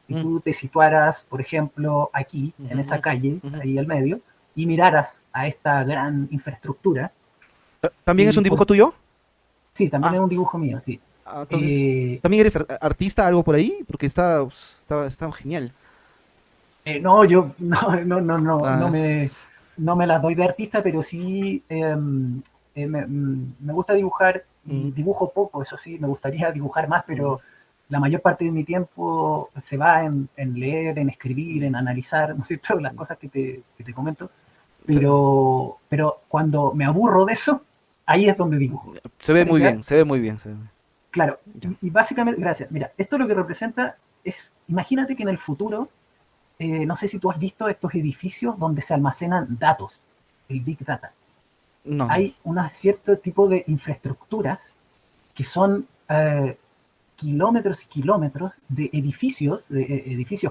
Si tú te situaras, por ejemplo, aquí, en esa calle, ahí al medio, y miraras a esta gran infraestructura. ¿También es un dibujo tuyo? Sí, también Ah, es un dibujo mío, sí. entonces, ¿también eres artista, algo por ahí? Porque está genial. No, yo no Ah, no me las doy de artista, pero sí me gusta dibujar y mm, dibujo poco, eso sí, me gustaría dibujar más, mm, pero la mayor parte de mi tiempo se va en leer, en escribir, en analizar, ¿no es cierto?, las mm. cosas que te comento, Se, pero cuando me aburro de eso, ahí es donde dibujo. se ve muy ¿Ya? bien, se ve muy bien. Se ve muy- Claro, Ya. y básicamente, gracias, mira, esto lo que representa es, imagínate que en el futuro no sé si tú has visto estos edificios donde se almacenan datos, el Big Data. No, no. Hay un cierto tipo de infraestructuras que son kilómetros y kilómetros de edificios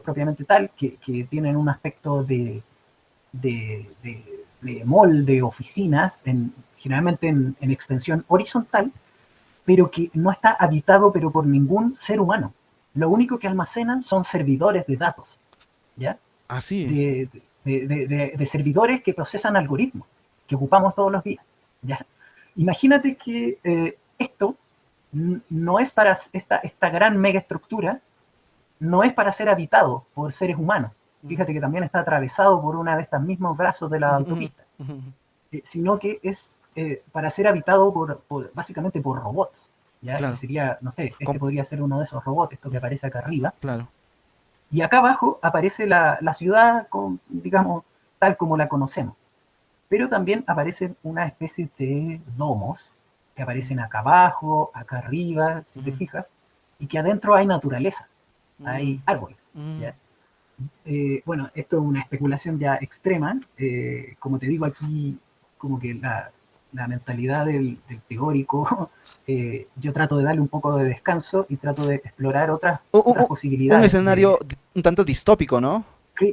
propiamente tal, que tienen un aspecto de mall, de oficinas, generalmente en extensión horizontal, pero que no está habitado pero por ningún ser humano. Lo único que almacenan son servidores de datos, ¿ya? Así. De servidores que procesan algoritmos que ocupamos todos los días. ¿Ya? Imagínate que esto no es para esta gran mega estructura, no es para ser habitado por seres humanos. Fíjate que también está atravesado por una de estas mismos brazos de la autopista, sino que es para ser habitado básicamente por robots. ¿ya? Que claro, sería, no sé, com- podría ser uno de esos robots, esto que aparece acá arriba. claro. Y acá abajo aparece la ciudad, digamos, tal como la conocemos. Pero también aparecen una especie de domos que aparecen acá abajo, acá arriba, si te Ujú, fijas, y que adentro hay naturaleza, mm, hay árboles. mm. ¿Ya? Bueno, esto es una especulación ya extrema. Como te digo aquí, como que la mentalidad del teórico, yo trato de darle un poco de descanso y trato de explorar otras Un posibilidades escenario un tanto distópico, ¿no?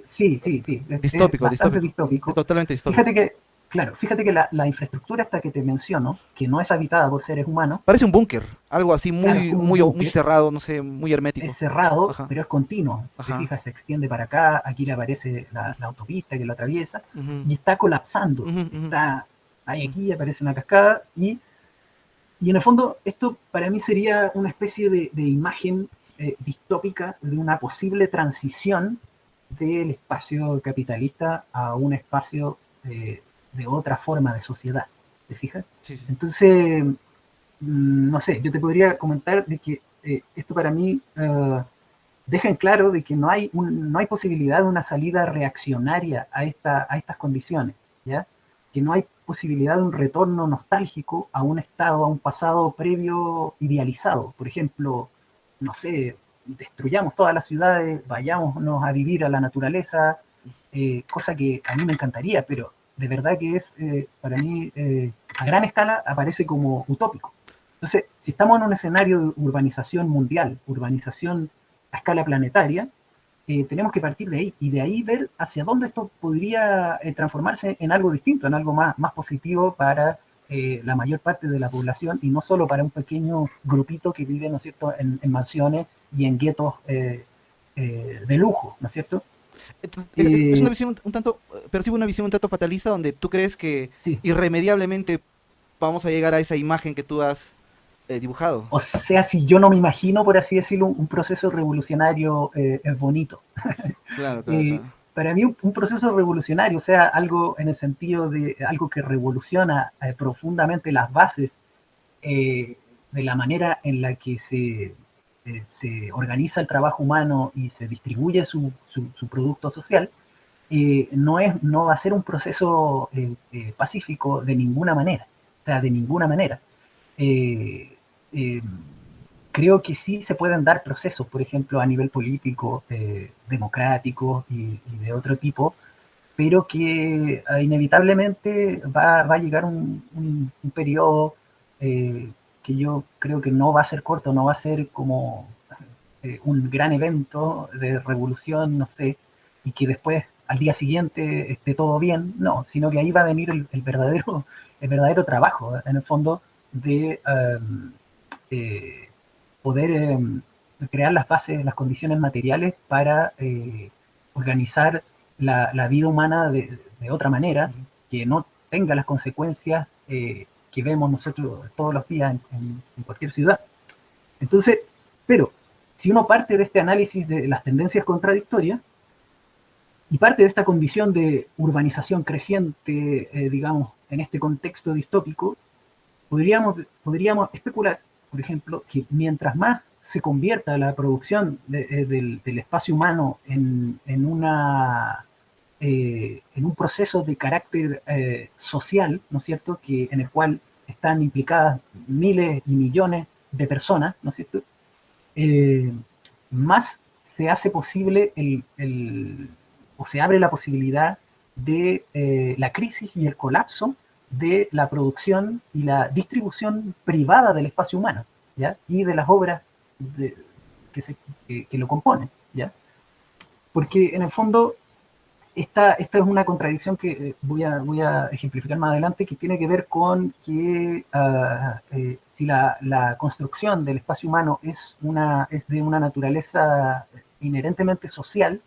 sí, sí, sí, es Distópico, bastante distópico. distópico. Totalmente distópico. Fíjate que, claro, fíjate que la infraestructura esta que te menciono, que no es habitada por seres humanos, Parece un búnker, algo así claro, es muy, como un muy, muy búnker, cerrado, no sé, muy es hermético. cerrado, Ajá, pero es continuo. Si te ajá. fijas, se extiende para acá, aquí le aparece la autopista que lo atraviesa Ujú, y está colapsando. ujú, ujú, Está ahí ujú. aquí, aparece una cascada y en el fondo esto para mí sería una especie de imagen distópica de una posible transición del espacio capitalista a un espacio de otra forma de sociedad. ¿Te fijas? Sí, sí. Entonces, no sé, yo te podría comentar de que esto para mí deja en claro de que no hay posibilidad de una salida reaccionaria a estas condiciones, ¿ya? Que no hay posibilidad de un retorno nostálgico a un estado, a un pasado previo idealizado. Por ejemplo, no sé, destruyamos todas las ciudades, vayámonos a vivir a la naturaleza, cosa que a mí me encantaría, pero de verdad que es, para mí, a gran escala aparece como utópico. Entonces, si estamos en un escenario de urbanización mundial, urbanización a escala planetaria, tenemos que partir de ahí y de ahí ver hacia dónde esto podría transformarse en algo distinto, en algo más positivo para la mayor parte de la población y no solo para un pequeño grupito que vive, ¿no es cierto?, en mansiones y en guetos de lujo, ¿no es cierto? Es una Eh, visión un tanto, percibo una visión un tanto fatalista donde tú crees que sí, irremediablemente vamos a llegar a esa imagen que tú has dibujado. o sea, si yo no me imagino, por así decirlo, un proceso revolucionario es bonito. Claro, claro, Eh, claro. para mí un proceso revolucionario, o sea, algo en el sentido de algo que revoluciona profundamente las bases eh, de la manera en la que se organiza el trabajo humano y se distribuye su producto social, no va a ser un proceso pacífico de ninguna manera, o sea, de ninguna manera. Eh, eh, Creo que sí se pueden dar procesos, por ejemplo, a nivel político, democrático y de otro tipo, pero que inevitablemente va a llegar un periodo que yo creo que no va a ser corto, no va a ser como un gran evento de revolución, no sé, y que después al día siguiente esté todo bien, no, sino que ahí va a venir el verdadero trabajo, en el fondo, de eh, poder crear las bases, las condiciones materiales para organizar la vida humana de otra manera, Ujú. que no tenga las consecuencias que vemos nosotros todos los días en cualquier ciudad. Entonces, pero si uno parte de este análisis de las tendencias contradictorias y parte de esta condición de urbanización creciente, digamos, en este contexto distópico, podríamos especular, por ejemplo, que mientras más se convierta la producción del espacio humano en un proceso de carácter social, ¿no es cierto?, en el cual están implicadas miles y millones de personas, ¿no es cierto?, eh, más se hace posible o se abre la posibilidad de la crisis y el colapso de la producción y la distribución privada del espacio humano, ¿ya? Y de las obras de- que lo componen, ¿ya? Porque en el fondo esta es una contradicción que voy a ejemplificar más adelante, que tiene que ver con que si la construcción del espacio humano es de una naturaleza inherentemente social,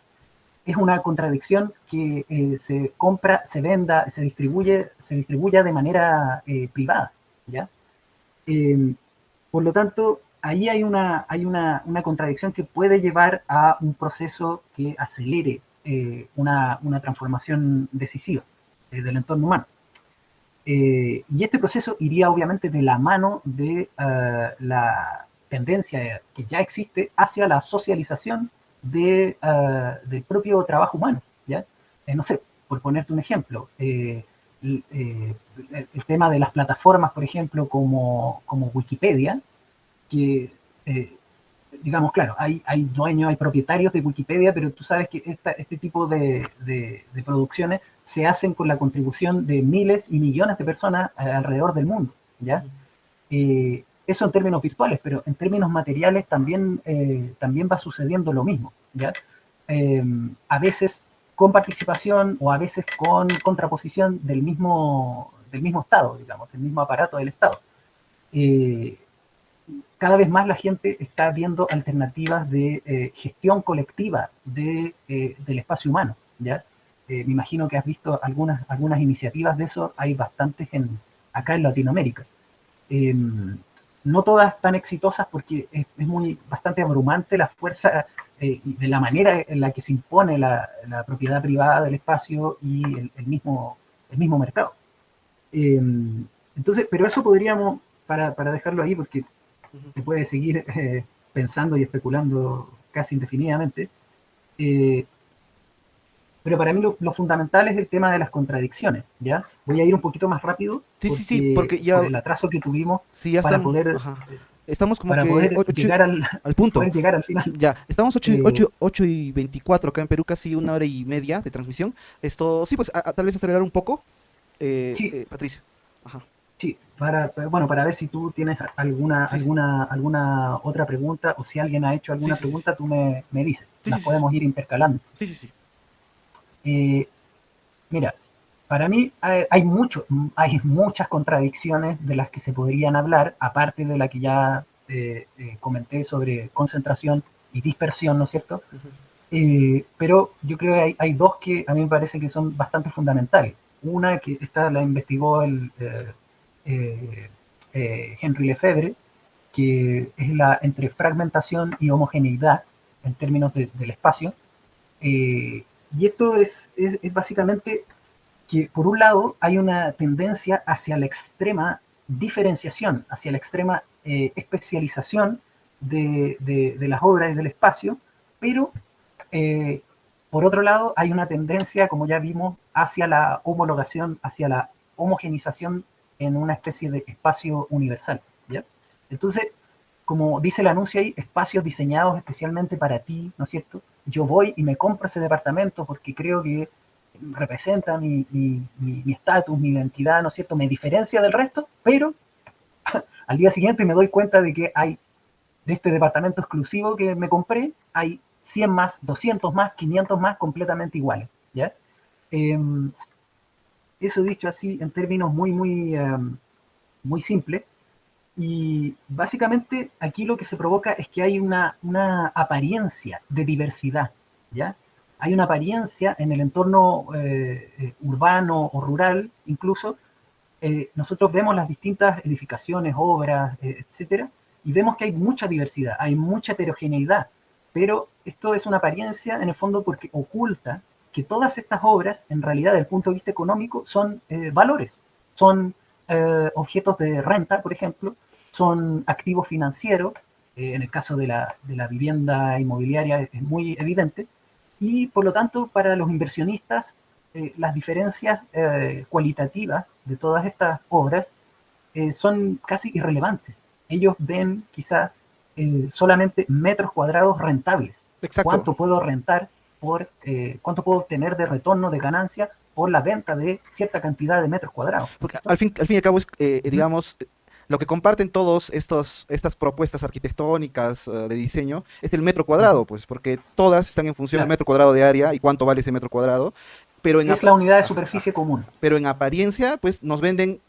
es una contradicción que se compra, se venda, se distribuya de manera privada, ¿ya? Eh, por lo tanto, ahí hay una contradicción que puede llevar a un proceso que acelere una transformación decisiva del entorno humano. Y este proceso iría obviamente de la mano de la tendencia que ya existe hacia la socialización del propio trabajo humano, ¿ya? No sé, por ponerte un ejemplo, el tema de las plataformas, por ejemplo, como Wikipedia, que eh, digamos, claro, hay dueños, hay propietarios de Wikipedia, pero tú sabes que este tipo de producciones se hacen con la contribución de miles y millones de personas alrededor del mundo, ¿ya? Ujú. Eso en términos virtuales, pero en términos materiales también, también va sucediendo lo mismo, ¿ya? Eh, a veces con participación o a veces con contraposición del mismo Estado, digamos, del mismo aparato del Estado. Eh, Cada vez más la gente está viendo alternativas de gestión colectiva del espacio humano, ¿ya? Me imagino que has visto algunas iniciativas de eso, hay bastantes acá en Latinoamérica. Eh, no todas tan exitosas porque es bastante abrumante la fuerza de la manera en la que se impone la propiedad privada del espacio y el mismo mercado. Eh, entonces, pero eso podríamos, para dejarlo ahí, porque Ujú. se puede seguir pensando y especulando casi indefinidamente. Eh, pero para mí lo fundamental es el tema de las contradicciones, ¿ya? Voy a ir un poquito más rápido Sí, sí, sí, porque porque por ya, el atraso que tuvimos sí, ya para están, poder, ajá. Estamos como para que poder llegar al punto. poder llegar al final. Ya, estamos Eh, 8 y 24 acá en Perú, casi una hora y media de transmisión. Esto, sí, pues tal vez acelerar un poco, sí, Patricio. Ajá. sí, bueno, para ver si tú tienes Sí, sí, alguna otra pregunta o si alguien ha hecho sí, alguna sí, sí, sí, pregunta, tú me dices, sí, las sí, sí, podemos ir intercalando. sí, sí, sí. Eh, Mira, para mí hay muchas contradicciones de las que se podrían hablar, aparte de la que ya comenté sobre concentración y dispersión, ¿no es cierto? Ujú. Pero yo creo que hay dos que a mí me parece que son bastante fundamentales. Una que esta la investigó eh, Henry Lefebvre, que es la entre fragmentación y homogeneidad en términos del espacio. Y esto es básicamente que por un lado hay una tendencia hacia la extrema diferenciación, hacia la extrema especialización de las obras y del espacio, pero eh, por otro lado hay una tendencia, como ya vimos, hacia la homologación, hacia la homogenización en una especie de espacio universal, ¿ya? Entonces, como dice el anuncio ahí, espacios diseñados especialmente para ti, ¿no es cierto? Yo voy y me compro ese departamento porque creo que representa mi estatus, mi identidad, ¿no es cierto? Me diferencia del resto, pero al día siguiente me doy cuenta de que hay, de este departamento exclusivo que me compré, hay 100 más, 200 más, 500 más completamente iguales, ¿ya? Eh, Eso dicho así en términos muy simples, y básicamente aquí lo que se provoca es que hay una apariencia de diversidad, ¿ya? Hay una apariencia en el entorno urbano o rural, incluso. Nosotros vemos las distintas edificaciones, obras, etcétera, y vemos que hay mucha diversidad, hay mucha heterogeneidad, pero esto es una apariencia en el fondo porque oculta que todas estas obras, en realidad, desde el punto de vista económico, son valores, son objetos de renta, por ejemplo, son activos financieros, en el caso de la vivienda inmobiliaria es muy evidente, y por lo tanto, para los inversionistas, las diferencias cualitativas de todas estas obras son casi irrelevantes. Ellos ven quizás solamente metros cuadrados rentables. Exacto. ¿Cuánto puedo rentar cuánto puedo obtener de retorno, de ganancia por la venta de cierta cantidad de metros cuadrados? ¿No es Porque cierto? al fin y al cabo es, Uh -huh. digamos, lo que comparten todos estas propuestas arquitectónicas de diseño es el metro Uh -huh. cuadrado, pues, porque todas están en función del Claro. metro cuadrado de área y cuánto vale ese metro cuadrado, pero en, Es la unidad de ajá, superficie común. pero en apariencia, pues, nos venden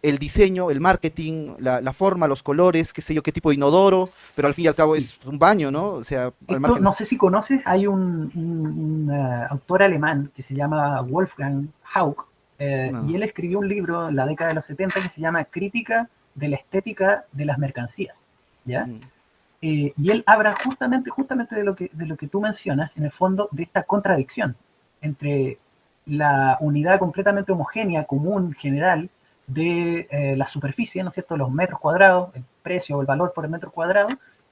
el diseño, el marketing, la forma, los colores, qué sé yo, qué tipo de inodoro, pero al fin y al cabo Sí. es un baño, ¿no? O sea, al Esto, margen. no sé si conoces, hay un autor alemán que se llama Wolfgang Haug, y No. él escribió un libro en la década de los 70 que se llama Crítica de la estética de las mercancías, ¿ya? Mm. Y él habla justamente de lo que tú mencionas, en el fondo, de esta contradicción entre la unidad completamente homogénea, común, general, de la superficie, ¿no es cierto?, los metros cuadrados, el precio o el valor por el metro cuadrado,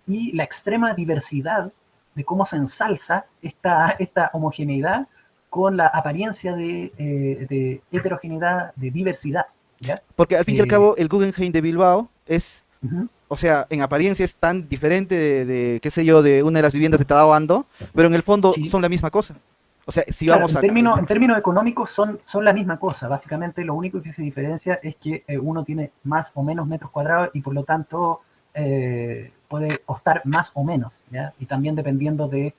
y la extrema diversidad de cómo se ensalza esta homogeneidad con la apariencia de heterogeneidad, de diversidad, ¿ya? Porque al fin y al Eh, cabo, el Guggenheim de Bilbao es, Ujú. o sea, en apariencia es tan diferente qué sé yo, de una de las viviendas de Tadao Ando, pero en el fondo Sí, son la misma cosa. O sea, si claro, vamos a... en términos económicos son la misma cosa. Básicamente lo único que se diferencia es que uno tiene más o menos metros cuadrados y por lo tanto puede costar más o menos, ¿ya? Y también dependiendo de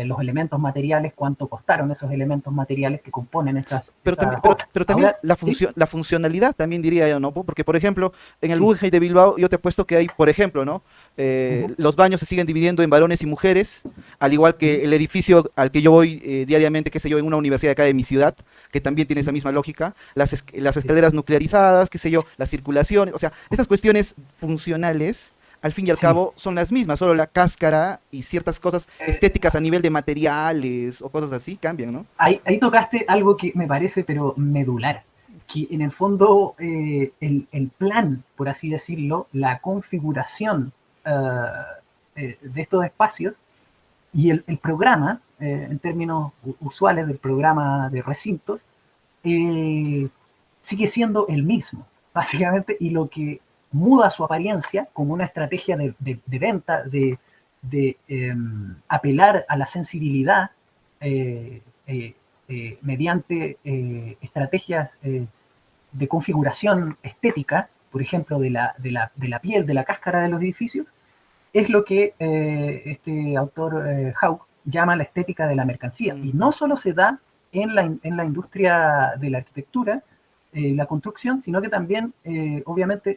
los elementos materiales, cuánto costaron esos elementos materiales que componen Pero también, esas obras. pero también Ahora, ¿sí? la funcionalidad también diría yo, ¿no? Porque, por ejemplo, en el Sí. Guggenheim de Bilbao, yo te apuesto que hay, por ejemplo, ¿no? Ujú, Los baños se siguen dividiendo en varones y mujeres, al igual que ujú, el edificio al que yo voy diariamente, qué sé yo, en una universidad acá de mi ciudad, que también tiene esa ujú, misma lógica, las sí, escaleras nuclearizadas, qué sé yo, la circulación, o sea, esas cuestiones funcionales, al fin y al sí. cabo, son las mismas, solo la cáscara y ciertas cosas Eh, estéticas a nivel de materiales o cosas así cambian, ¿no? ahí tocaste algo que me parece pero medular, que en el fondo el plan, por así decirlo, la configuración uh, de estos espacios y el programa, en términos usuales del programa de recintos, eh, sigue siendo el mismo, básicamente, y lo que muda su apariencia como una estrategia de venta, de apelar a la sensibilidad eh, mediante estrategias de configuración estética, por ejemplo, de la piel, de la cáscara de los edificios, es lo que este autor Hauck llama la estética de la mercancía. Y no Ujú. solo se da en la industria de la arquitectura, la construcción, sino que también, obviamente,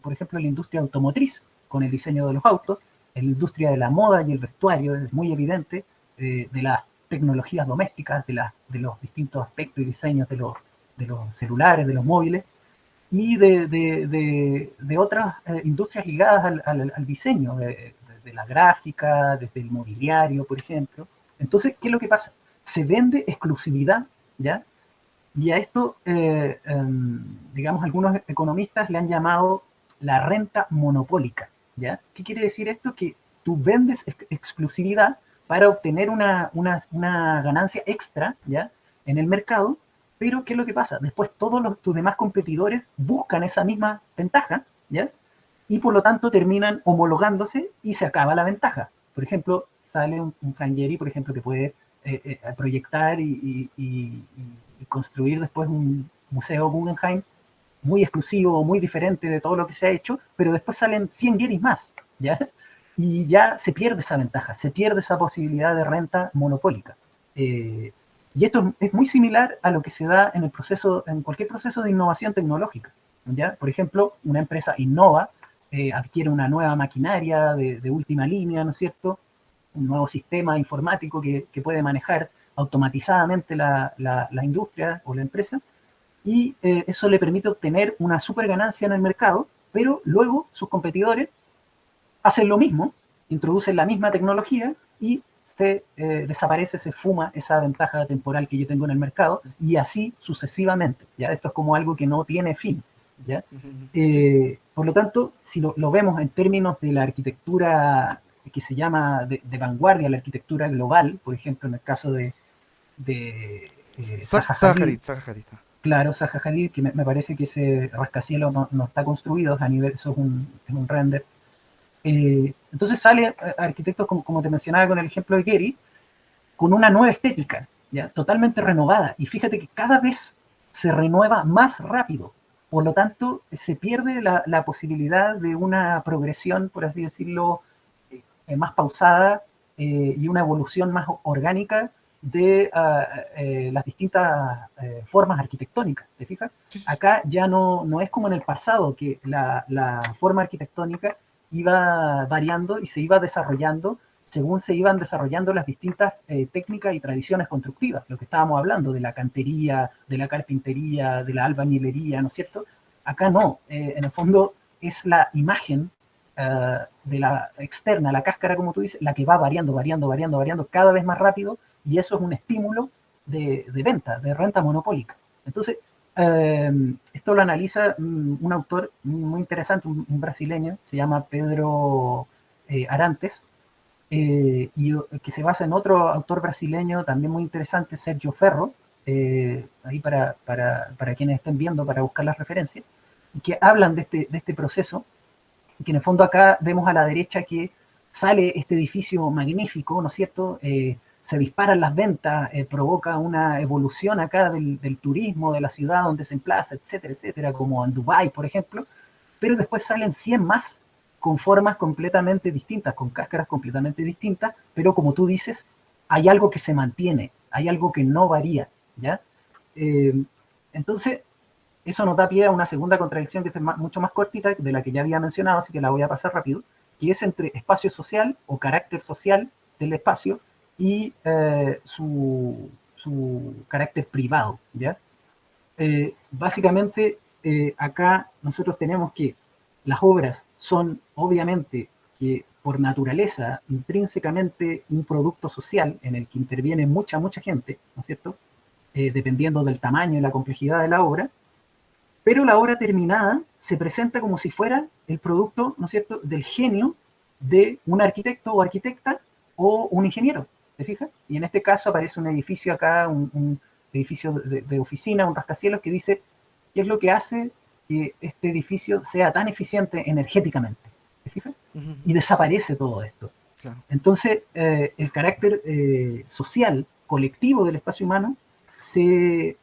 por ejemplo, en la industria automotriz, con el diseño de los autos, en la industria de la moda y el vestuario, es muy evidente, de las tecnologías domésticas, de los distintos aspectos y diseños de los celulares, de los móviles, y de otras industrias ligadas al diseño, de la gráfica, desde el mobiliario, por ejemplo. Entonces, ¿qué es lo que pasa? Se vende exclusividad, ¿ya? Y a esto, digamos, algunos economistas le han llamado la renta monopólica, ¿ya? ¿Qué quiere decir esto? Que tú vendes exclusividad para obtener una ganancia extra, ¿ya? En el mercado, pero ¿qué es lo que pasa? Después todos tus demás competidores buscan esa misma ventaja, ¿ya? Y por lo tanto terminan homologándose y se acaba la ventaja. Por ejemplo, sale un Frangeri, por ejemplo, que puede proyectar y construir después un museo Guggenheim muy exclusivo, muy diferente de todo lo que se ha hecho, pero después salen 100 gueris más, ¿ya? Y ya se pierde esa ventaja, se pierde esa posibilidad de renta monopólica. Eh, y esto es muy similar a lo que se da en cualquier proceso de innovación tecnológica, ¿ya? Por ejemplo, una empresa innova, adquiere una nueva maquinaria de última línea, ¿no es cierto? Un nuevo sistema informático que puede manejar automatizadamente la industria o la empresa, y eso le permite obtener una super ganancia en el mercado, pero luego sus competidores hacen lo mismo, introducen la misma tecnología y se desaparece, se fuma esa ventaja temporal que yo tengo en el mercado, y así sucesivamente. ¿Ya? Esto es como algo que no tiene fin. ¿Ya? Ujú, ujú. Sí, sí. Por lo tanto, si lo vemos en términos de la arquitectura que se llama de vanguardia, la arquitectura global, por ejemplo, en el caso de Zaha Hadid, Zaha Hadid. claro, Zaha Hadid, que me parece que ese rascacielos no está construido a nivel, eso es un render. Entonces sale arquitectos, como te mencionaba con el ejemplo de Gehry, con una nueva estética, ¿ya? Totalmente renovada. Y fíjate que cada vez se renueva más rápido. Por lo tanto, se pierde la posibilidad de una progresión, por así decirlo, más pausada y una evolución más orgánica de las distintas formas arquitectónicas. ¿Te fijas? Sí, sí, sí. Acá ya no es como en el pasado, que la forma arquitectónica iba variando y se iba desarrollando según se iban desarrollando las distintas técnicas y tradiciones constructivas, lo que estábamos hablando de la cantería, de la carpintería, de la albañilería, ¿no es cierto? Acá no, en el fondo es la imagen de la externa, la cáscara, como tú dices, la que va variando, variando, variando, variando cada vez más rápido, y eso es un estímulo de venta, de renta monopólica. Entonces, esto lo analiza un autor muy interesante, un brasileño, se llama Pedro Arantes, que se basa en otro autor brasileño también muy interesante, Sergio Ferro, ahí para quienes estén viendo, para buscar las referencias, y que hablan de este proceso, y que en el fondo acá vemos a la derecha que sale este edificio magnífico, ¿no es cierto? Se disparan las ventas, provoca una evolución acá del turismo, de la ciudad donde se emplaza, etcétera, etcétera, como en Dubái, por ejemplo, pero después salen 100 más con formas completamente distintas, con cáscaras completamente distintas, pero como tú dices, hay algo que se mantiene, hay algo que no varía, ¿ya? Eh, entonces, eso nos da pie a una segunda contradicción que es mucho más cortita, de la que ya había mencionado, así que la voy a pasar rápido, que es entre espacio social o carácter social del espacio y su carácter privado, ¿ya? Básicamente, acá nosotros tenemos que las obras son obviamente que por naturaleza, intrínsecamente un producto social en el que interviene mucha gente, ¿no es cierto? Dependiendo del tamaño y la complejidad de la obra, pero la obra terminada se presenta como si fuera el producto, ¿no es cierto?, del genio de un arquitecto o arquitecta o un ingeniero, ¿te fijas? Y en este caso aparece un edificio acá, un edificio de oficina, un rascacielos que dice qué es lo que hace que este edificio sea tan eficiente energéticamente, ¿te fijas? Ujú, Y desaparece todo esto. claro. Entonces, el carácter social, colectivo del espacio humano se,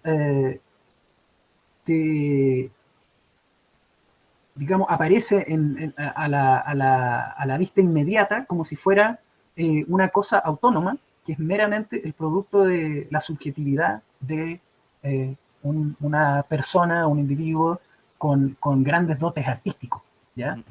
digamos, aparece a la vista inmediata como si fuera una cosa autónoma, que es meramente el producto de la subjetividad de una persona, un individuo con grandes dotes artísticos, ¿ya? Ujú,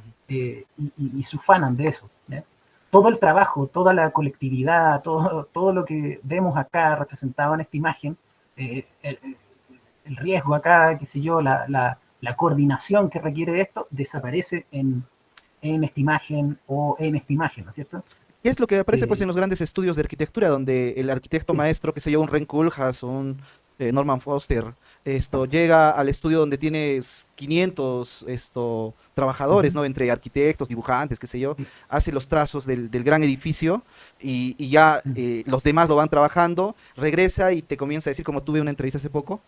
ujú. Y se ufanan de eso, ¿ya? Todo el trabajo, toda la colectividad, todo lo que vemos acá representado en esta imagen, el riesgo acá, qué sé yo, la coordinación que requiere esto, desaparece en esta imagen o en esta imagen, ¿no es cierto? ¿Qué es lo que aparece pues Eh, en los grandes estudios de arquitectura, donde el arquitecto sí, maestro, que se yo, un Ren Koolhaas o un Norman Foster, llega al estudio donde tienes 500 trabajadores, ujú, ¿no? Entre arquitectos, dibujantes, qué sé yo, sí, hace los trazos del gran edificio y ya mm, los demás lo van trabajando, regresa y te comienza a decir, como tuve una entrevista hace poco,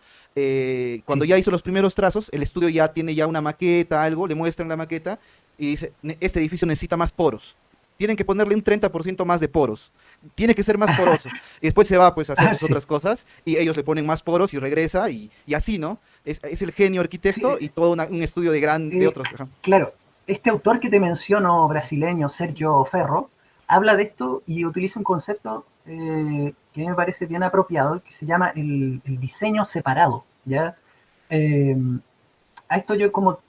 cuando sí, ya hizo los primeros trazos, el estudio ya tiene ya una maqueta, algo, le muestran la maqueta y dice, Este edificio necesita más poros, tienen que ponerle un 30% más de poros. Tiene que ser más poroso. Y después se va pues a hacer ah, sus sí, otras cosas y ellos le ponen más poros y regresa y así, ¿no? Es el genio sí, arquitecto y todo un estudio de eh, otros. Ajá. claro, este autor que te menciono, brasileño, Sergio Ferro, habla de esto y utiliza un concepto que me parece bien apropiado, que se llama el diseño separado, ¿ya? Eh, a esto yo como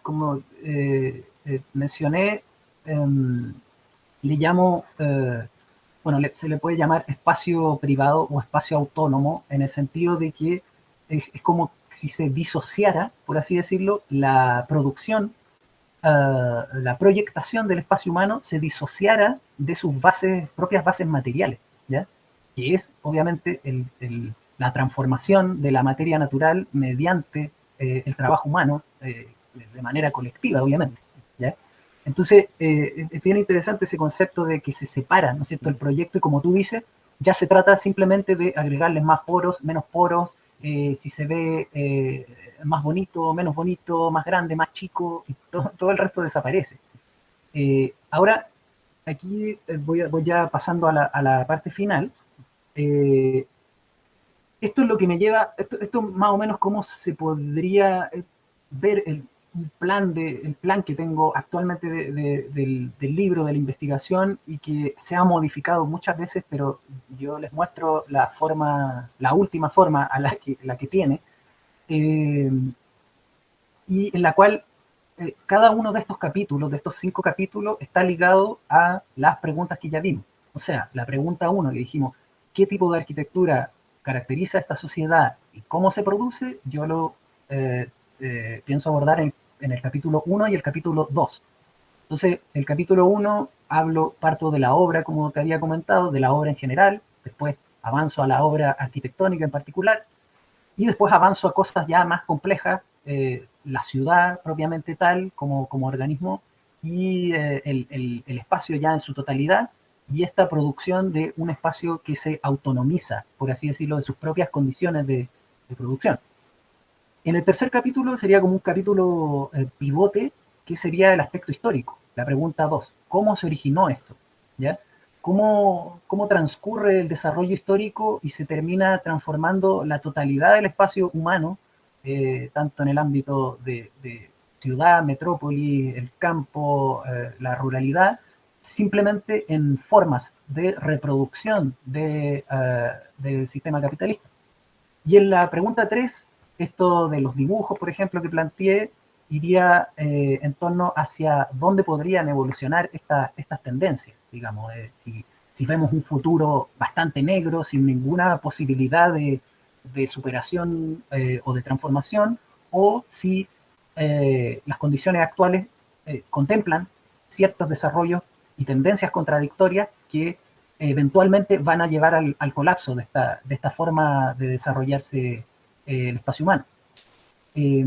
mencioné, em, le llamo, bueno, se le puede llamar espacio privado o espacio autónomo en el sentido de que es como si se disociara, por así decirlo, la producción, la proyectación del espacio humano se disociara de sus propias bases materiales, ¿ya? Que es obviamente la transformación de la materia natural mediante el trabajo humano de manera colectiva, obviamente, ¿ya? Entonces, es bien interesante ese concepto de que se separa, ¿no es cierto?, el proyecto y como tú dices, ya se trata simplemente de agregarles más poros, menos poros, si se ve más bonito, menos bonito, más grande, más chico, y todo el resto desaparece. Ahora, aquí voy ya pasando a la parte final. Eh, Esto es lo que me lleva, esto más o menos cómo se podría ver el plan que tengo actualmente del libro, de la investigación y que se ha modificado muchas veces, pero yo les muestro la forma, la última forma a la que tiene, eh, y en la cual cada uno de estos capítulos, de estos 5 capítulos, está ligado a las preguntas que ya vimos. O sea, la pregunta uno que dijimos, ¿qué tipo de arquitectura caracteriza a esta sociedad y cómo se produce? Yo lo pienso abordar en el capítulo uno y el capítulo 2. Entonces, el capítulo uno parto de la obra, como te había comentado, de la obra en general, después avanzo a la obra arquitectónica en particular, y después avanzo a cosas ya más complejas, la ciudad propiamente tal como organismo, y el espacio ya en su totalidad, y esta producción de un espacio que se autonomiza, por así decirlo, de sus propias condiciones de producción. En el tercer capítulo sería como un capítulo pivote, que sería el aspecto histórico. La pregunta 2, ¿cómo se originó esto? ¿Ya? ¿Cómo transcurre el desarrollo histórico y se termina transformando la totalidad del espacio humano, tanto en el ámbito de ciudad, metrópoli, el campo, la ruralidad, simplemente en formas de reproducción del sistema capitalista? Y en la pregunta 3, esto de los dibujos, por ejemplo, que planteé, iría en torno hacia dónde podrían evolucionar estas tendencias, digamos, si vemos un futuro bastante negro, sin ninguna posibilidad de superación o de transformación, o si las condiciones actuales contemplan ciertos desarrollos y tendencias contradictorias que eventualmente van a llevar al colapso de esta forma de desarrollarse el espacio humano. Eh,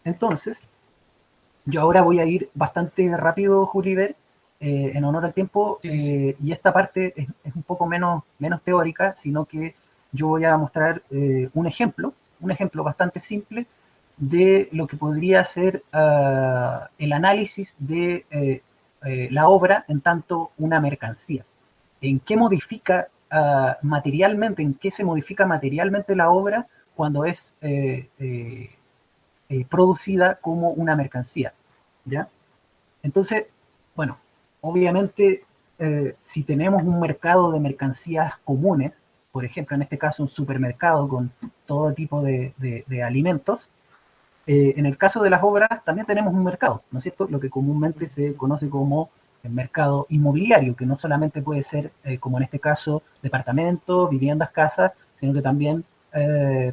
entonces, yo ahora voy a ir bastante rápido, Juliver, en honor al tiempo, Sí, sí, sí. y esta parte es un poco menos teórica, sino que yo voy a mostrar un ejemplo bastante simple de lo que podría ser el análisis de la obra en tanto una mercancía. ¿En qué modifica materialmente, en qué se modifica materialmente la obra cuando es producida como una mercancía? ¿Ya? Entonces, bueno, obviamente, si tenemos un mercado de mercancías comunes, por ejemplo, en este caso un supermercado con todo tipo de alimentos, en el caso de las obras también tenemos un mercado, ¿no es cierto? Lo que comúnmente se conoce como el mercado inmobiliario, que no solamente puede ser, como en este caso, departamentos, viviendas, casas, sino que también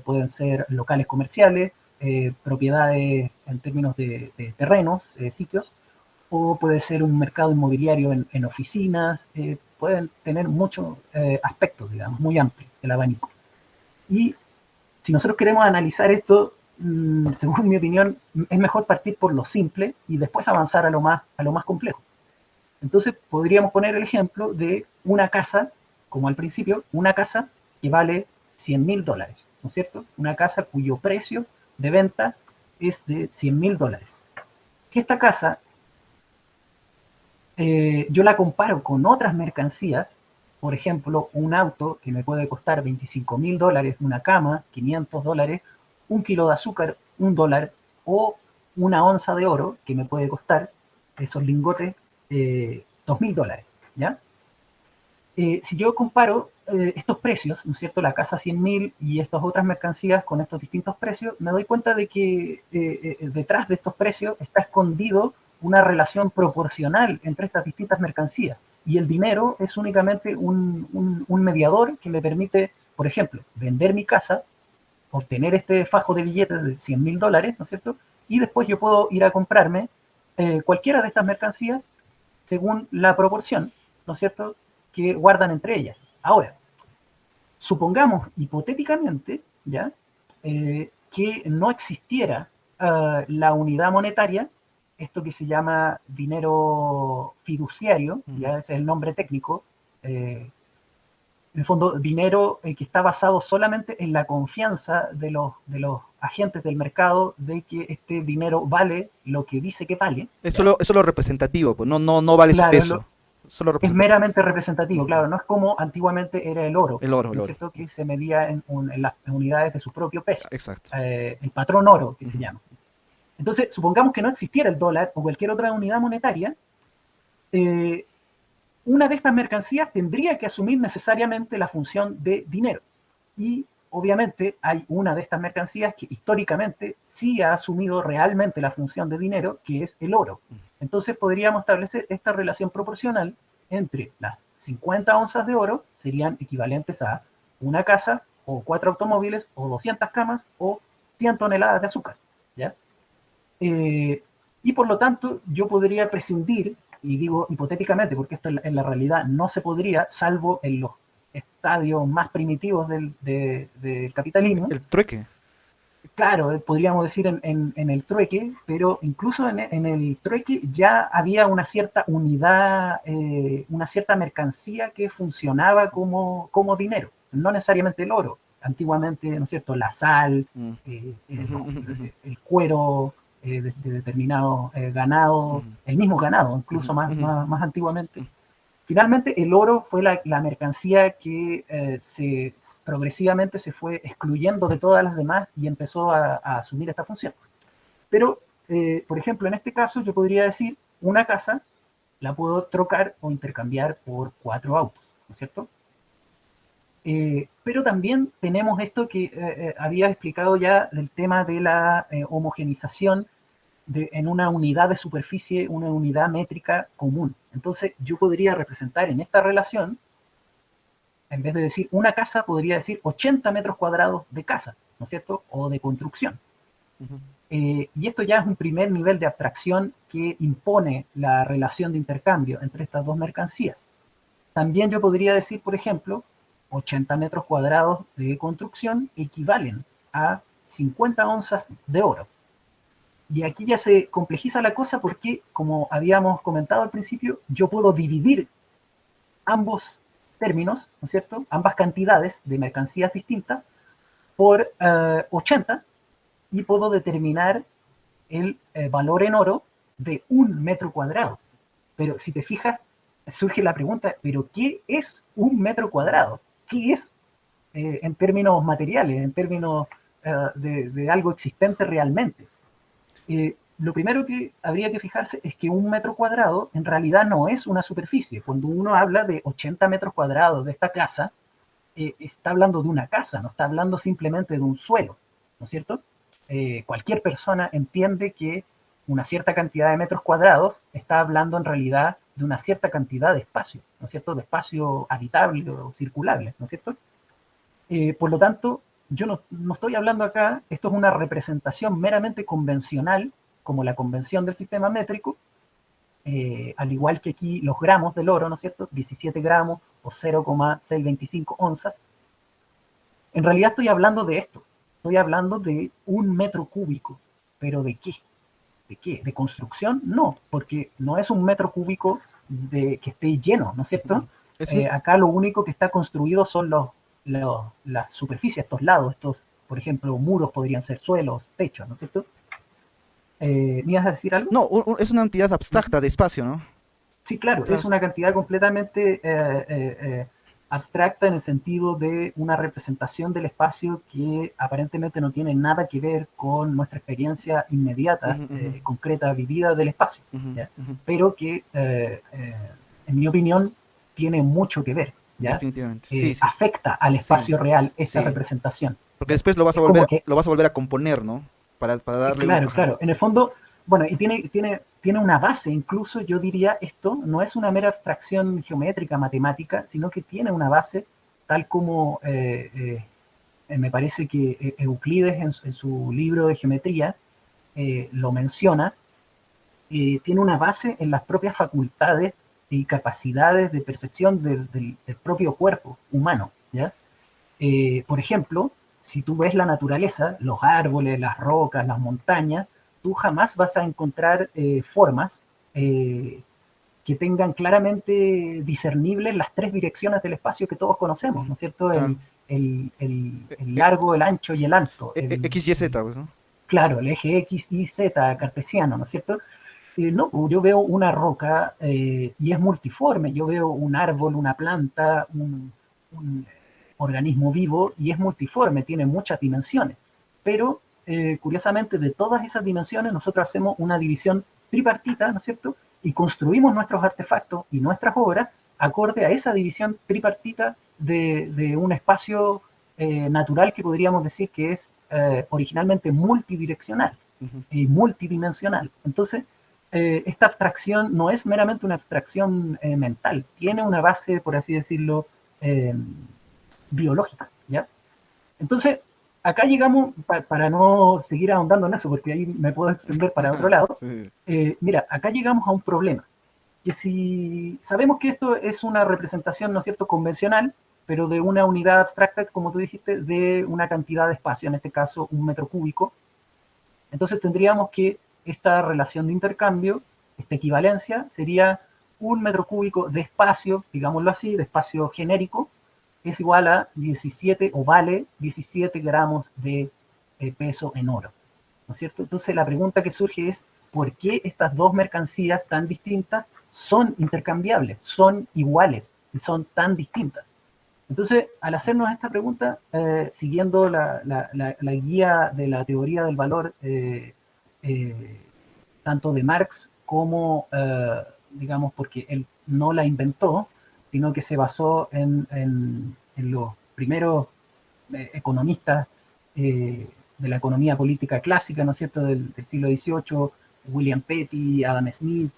pueden ser locales comerciales, propiedades en términos de terrenos, sitios, o puede ser un mercado inmobiliario en oficinas, pueden tener muchos aspectos, digamos, muy amplio el abanico. Y si nosotros queremos analizar esto, según mi opinión, es mejor partir por lo simple y después avanzar a lo más complejo. Entonces podríamos poner el ejemplo de una casa, como al principio, una casa que vale $100.000, ¿no es cierto? Una casa cuyo precio de venta es de $100.000. Si esta casa yo la comparo con otras mercancías, por ejemplo, un auto que me puede costar $25.000, una cama, $500, un kilo de azúcar, $1, o una onza de oro que me puede costar esos lingotes $2.000, ¿ya? Si yo comparo estos precios, ¿no es cierto?, la casa 100.000 y estas otras mercancías con estos distintos precios, me doy cuenta de que detrás de estos precios está escondido una relación proporcional entre estas distintas mercancías. Y el dinero es únicamente un mediador que me permite, por ejemplo, vender mi casa, obtener este fajo de billetes de $100.000, ¿no es cierto? Y después yo puedo ir a comprarme cualquiera de estas mercancías según la proporción, ¿no es cierto?, que guardan entre ellas. Ahora, supongamos hipotéticamente, ¿ya?, que no existiera la unidad monetaria, esto que se llama dinero fiduciario, Ujú. ya ese es el nombre técnico, en el fondo, dinero que está basado solamente en la confianza de los agentes del mercado de que este dinero vale lo que dice que vale, ¿ya? Es solo representativo, pues no vale ese Claro, peso. Solo es representativo. meramente representativo, Ujú. claro, no es como antiguamente era el oro, El ¿no es oro. cierto?, que se medía en las unidades de su propio peso, Exacto. el patrón oro, que se Ujú. llama. Entonces, supongamos que no existiera el dólar o cualquier otra unidad monetaria, eh, una de estas mercancías tendría que asumir necesariamente la función de dinero. Y obviamente hay una de estas mercancías que históricamente sí ha asumido realmente la función de dinero, que es el oro. Entonces podríamos establecer esta relación proporcional entre las 50 onzas de oro, serían equivalentes a una casa, o 4 automóviles, o 200 camas, o 100 toneladas de azúcar, ¿ya? Eh, y por lo tanto, yo podría prescindir, y digo hipotéticamente, porque esto en la realidad no se podría, salvo estadios más primitivos del capitalismo. El trueque. Claro, podríamos decir en el trueque, pero incluso en el trueque ya había una cierta unidad, una cierta mercancía que funcionaba como dinero, no necesariamente el oro. Antiguamente, ¿no es cierto?, la sal, Mm. Ujú, ujú, ujú, el cuero de determinado ganado, ujú, el mismo ganado, ujú, incluso más antiguamente. ujú, Finalmente, el oro fue la mercancía que progresivamente se fue excluyendo de todas las demás y empezó a asumir esta función. Pero, por ejemplo, en este caso yo podría decir, una casa la puedo trocar o intercambiar por 4 autos, ¿no es cierto? Pero también tenemos esto que había explicado ya del tema de la homogenización en una unidad de superficie, una unidad métrica común. Entonces yo podría representar en esta relación, en vez de decir una casa, podría decir 80 metros cuadrados de casa, ¿no es cierto? O de construcción. ujú. Y esto ya es un primer nivel de abstracción que impone la relación de intercambio entre estas dos mercancías. También yo podría decir, por ejemplo, 80 metros cuadrados de construcción equivalen a 50 onzas de oro. Y aquí ya se complejiza la cosa porque, como habíamos comentado al principio, yo puedo dividir ambos términos, ¿no es cierto? Ambas cantidades de mercancías distintas por 80 y puedo determinar el valor en oro de 1 metro cuadrado. Pero si te fijas, surge la pregunta, ¿pero qué es 1 metro cuadrado? ¿Qué es en términos materiales, en términos de algo existente realmente? Lo primero que habría que fijarse es que 1 metro cuadrado en realidad no es una superficie. Cuando uno habla de 80 metros cuadrados de esta casa, está hablando de una casa, no está hablando simplemente de un suelo, ¿no es cierto? Cualquier persona entiende que una cierta cantidad de metros cuadrados está hablando en realidad de una cierta cantidad de espacio, ¿no es cierto? De espacio habitable o circulable, ¿no es cierto? Por lo tanto, yo no estoy hablando acá, esto es una representación meramente convencional, como la convención del sistema métrico, al igual que aquí los gramos del oro, ¿no es cierto? 17 gramos o 0,625 onzas. En realidad estoy hablando de esto, estoy hablando de 1 metro cúbico, pero ¿de qué? ¿De qué? ¿De construcción? No, porque no es 1 metro cúbico que esté lleno, ¿no es cierto? Es un- Acá lo único que está construido son las superficies, estos lados, por ejemplo, muros podrían ser suelos, techos, ¿no es cierto? ¿Me ibas a decir algo? no, es una entidad abstracta de espacio, ¿no? Sí, claro, es Claro. una cantidad completamente abstracta en el sentido de una representación del espacio que aparentemente no tiene nada que ver con nuestra experiencia inmediata, Ujú, ujú, concreta, vivida del espacio, ujú, ¿ya? ujú. Pero que, en mi opinión, tiene mucho que ver, ¿ya? Definitivamente. Sí, sí, Afecta al sí, espacio real esta sí. representación, Porque ¿ya? después Es como que lo vas a volver a componer, ¿no? Para darle un. claro, Ajá. claro. En el fondo, bueno, y tiene una base, incluso yo diría esto no es una mera abstracción geométrica, matemática, sino que tiene una base tal como me parece que Euclides en su libro de geometría lo menciona, tiene una base en las propias facultades y capacidades de percepción del propio cuerpo humano, ¿ya? Por ejemplo, si tú ves la naturaleza, los árboles, las rocas, las montañas, tú jamás vas a encontrar formas que tengan claramente discernibles las tres direcciones del espacio que todos conocemos, Ujú. ¿no es cierto? Claro. El E- largo, el ancho y el alto. X, Y, Z, pues, ¿no? Claro, el eje X, Y, Z cartesiano, ¿no es cierto? No, yo veo una roca y es multiforme, yo veo un árbol, una planta, un organismo vivo y es multiforme, tiene muchas dimensiones. Pero, curiosamente, de todas esas dimensiones nosotros hacemos una división tripartita, ¿no es cierto? Y construimos nuestros artefactos y nuestras obras acorde a esa división tripartita de un espacio natural que podríamos decir que es originalmente multidireccional Ujú. y multidimensional. Entonces, esta abstracción no es meramente una abstracción mental, tiene una base, por así decirlo, eh, biológica, ¿ya? Entonces, acá llegamos, para no seguir ahondando en eso, porque ahí me puedo extender para otro lado, Sí. mira, acá llegamos a un problema, que si sabemos que esto es una representación, ¿no es cierto?, convencional, pero de una unidad abstracta, como tú dijiste, de una cantidad de espacio, en este caso 1 metro cúbico. Entonces tendríamos que esta relación de intercambio, esta equivalencia, sería 1 metro cúbico de espacio, digámoslo así, de espacio genérico, es igual a 17 o vale 17 gramos de peso en oro, ¿no es cierto? Entonces la pregunta que surge es, ¿por qué estas dos mercancías tan distintas son intercambiables, son iguales y son tan distintas? Entonces, al hacernos esta pregunta, siguiendo la guía de la teoría del valor, eh, tanto de Marx como, digamos, porque él no la inventó, sino que se basó en los primeros economistas de la economía política clásica, ¿no es cierto?, del siglo XVIII, William Petty, Adam Smith,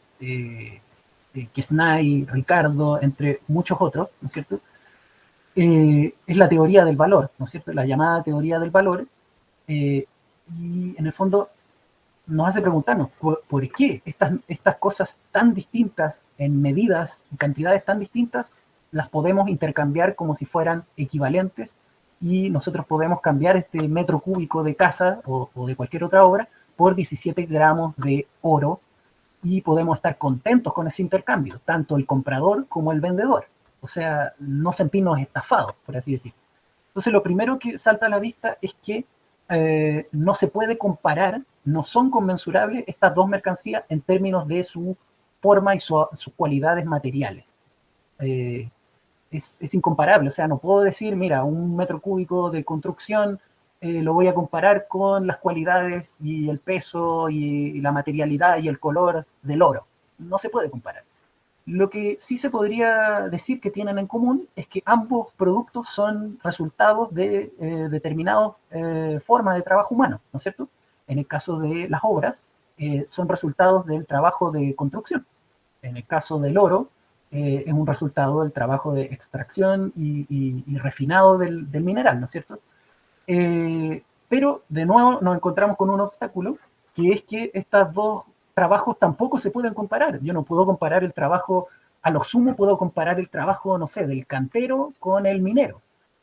Quesnay, Ricardo, entre muchos otros, ¿no es cierto?, es la teoría del valor, ¿no es cierto?, la llamada teoría del valor, y en el fondo nos hace preguntarnos por qué estas cosas tan distintas, en medidas, en cantidades tan distintas, las podemos intercambiar como si fueran equivalentes, y nosotros podemos cambiar este metro cúbico de casa o de cualquier otra obra por 17 gramos de oro, y podemos estar contentos con ese intercambio, tanto el comprador como el vendedor. O sea, no sentirnos estafados, por así decirlo. Entonces, lo primero que salta a la vista es que no se puede comparar, no son conmensurables estas dos mercancías en términos de su forma y sus cualidades materiales. Eh, es incomparable, o sea, no puedo decir, mira, 1 metro cúbico de construcción lo voy a comparar con las cualidades y el peso y la materialidad y el color del oro. No se puede comparar. Lo que sí se podría decir que tienen en común es que ambos productos son resultados de determinadas formas de trabajo humano, ¿no es cierto? En el caso de las obras, son resultados del trabajo de construcción. En el caso del oro, es un resultado del trabajo de extracción y refinado del mineral, ¿no es cierto? Pero de nuevo nos encontramos con un obstáculo, que es que estos dos trabajos tampoco se pueden comparar. Yo no puedo comparar el trabajo, a lo sumo puedo comparar el trabajo, no sé, del cantero con el minero,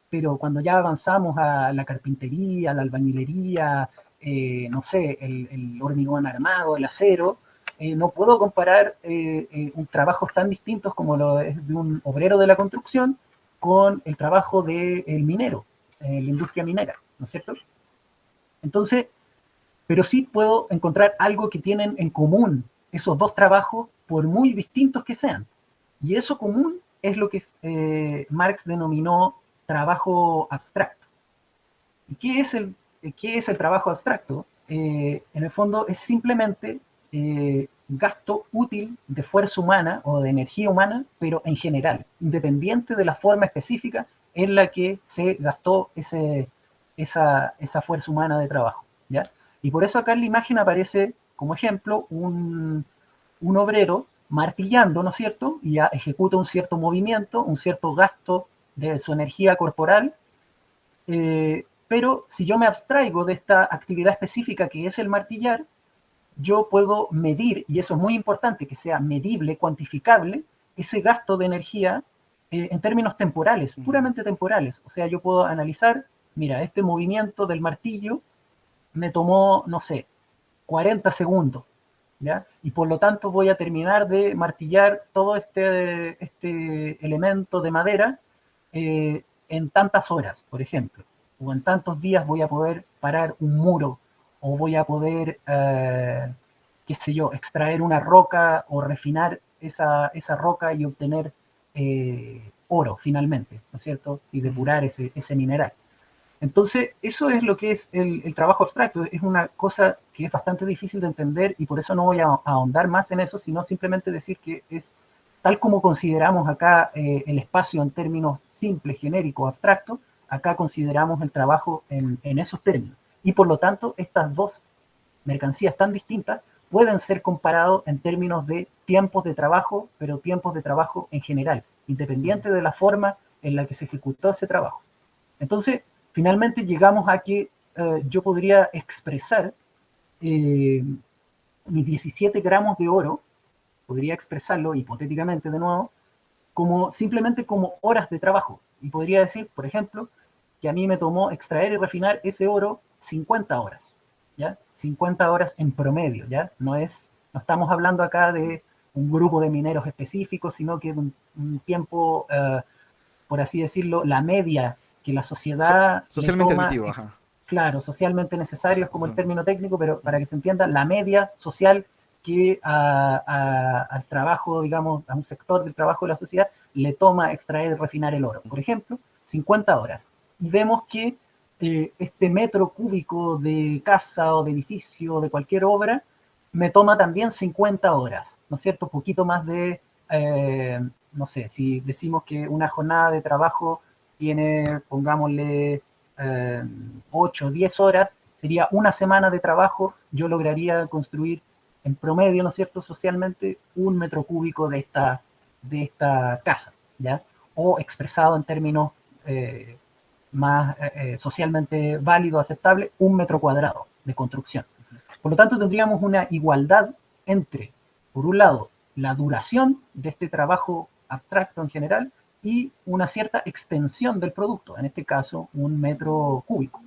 pero cuando ya avanzamos a la carpintería, la albañilería, no sé, el hormigón armado, el acero, no puedo comparar un trabajos tan distintos como lo es de un obrero de la construcción con el trabajo del minero, la industria minera, ¿no es cierto? Entonces, pero sí puedo encontrar algo que tienen en común esos dos trabajos, por muy distintos que sean. Y eso común es lo que Marx denominó trabajo abstracto. ¿Y qué es el trabajo abstracto? En el fondo es simplemente gasto útil de fuerza humana o de energía humana, pero en general, independiente de la forma específica en la que se gastó esa fuerza humana de trabajo, ¿ya? Y por eso acá en la imagen aparece como ejemplo un obrero martillando, ¿no es cierto? Y ya ejecuta un cierto movimiento, un cierto gasto de su energía corporal, pero si yo me abstraigo de esta actividad específica que es el martillar, yo puedo medir, y eso es muy importante, que sea medible, cuantificable, ese gasto de energía en términos temporales, puramente temporales. O sea, yo puedo analizar, mira, este movimiento del martillo me tomó, no sé, 40 segundos, ¿ya? Y por lo tanto voy a terminar de martillar todo este elemento de madera en tantas horas, por ejemplo, o en tantos días voy a poder parar un muro, o voy a poder, qué sé yo, extraer una roca o refinar esa roca y obtener oro finalmente, ¿no es cierto? Y depurar ese mineral. Entonces, eso es lo que es el trabajo abstracto. Es una cosa que es bastante difícil de entender, y por eso no voy a ahondar más en eso, sino simplemente decir que es tal como consideramos acá el espacio en términos simples, genéricos, abstractos. Acá consideramos el trabajo en esos términos. Y por lo tanto, estas dos mercancías tan distintas pueden ser comparados en términos de tiempos de trabajo, pero tiempos de trabajo en general, independiente de la forma en la que se ejecutó ese trabajo. Entonces, finalmente llegamos a que yo podría expresar mis 17 gramos de oro, podría expresarlo hipotéticamente de nuevo, como simplemente como horas de trabajo. Y podría decir, por ejemplo, que a mí me tomó extraer y refinar ese oro 50 horas, ¿ya? 50 horas en promedio, ¿ya? No estamos hablando acá de un grupo de mineros específicos, sino que de un tiempo, por así decirlo, la media que la sociedad le Socialmente toma, admitivo, ajá. claro, socialmente necesario es como el Ujú. término técnico, pero para que se entienda, la media social que al trabajo, digamos, a un sector del trabajo de la sociedad le toma extraer y refinar el oro. Por ejemplo, 50 horas. Y vemos que este metro cúbico de casa o de edificio o de cualquier obra me toma también 50 horas, ¿no es cierto? Poquito más de, no sé, si decimos que una jornada de trabajo tiene, pongámosle, 8 o 10 horas, sería una semana de trabajo, yo lograría construir en promedio, ¿no es cierto?, socialmente, un metro cúbico de esta casa, ¿ya? O expresado en términos más socialmente válido, aceptable, un metro cuadrado de construcción. Por lo tanto, tendríamos una igualdad entre, por un lado, la duración de este trabajo abstracto en general y una cierta extensión del producto, en este caso, un metro cúbico.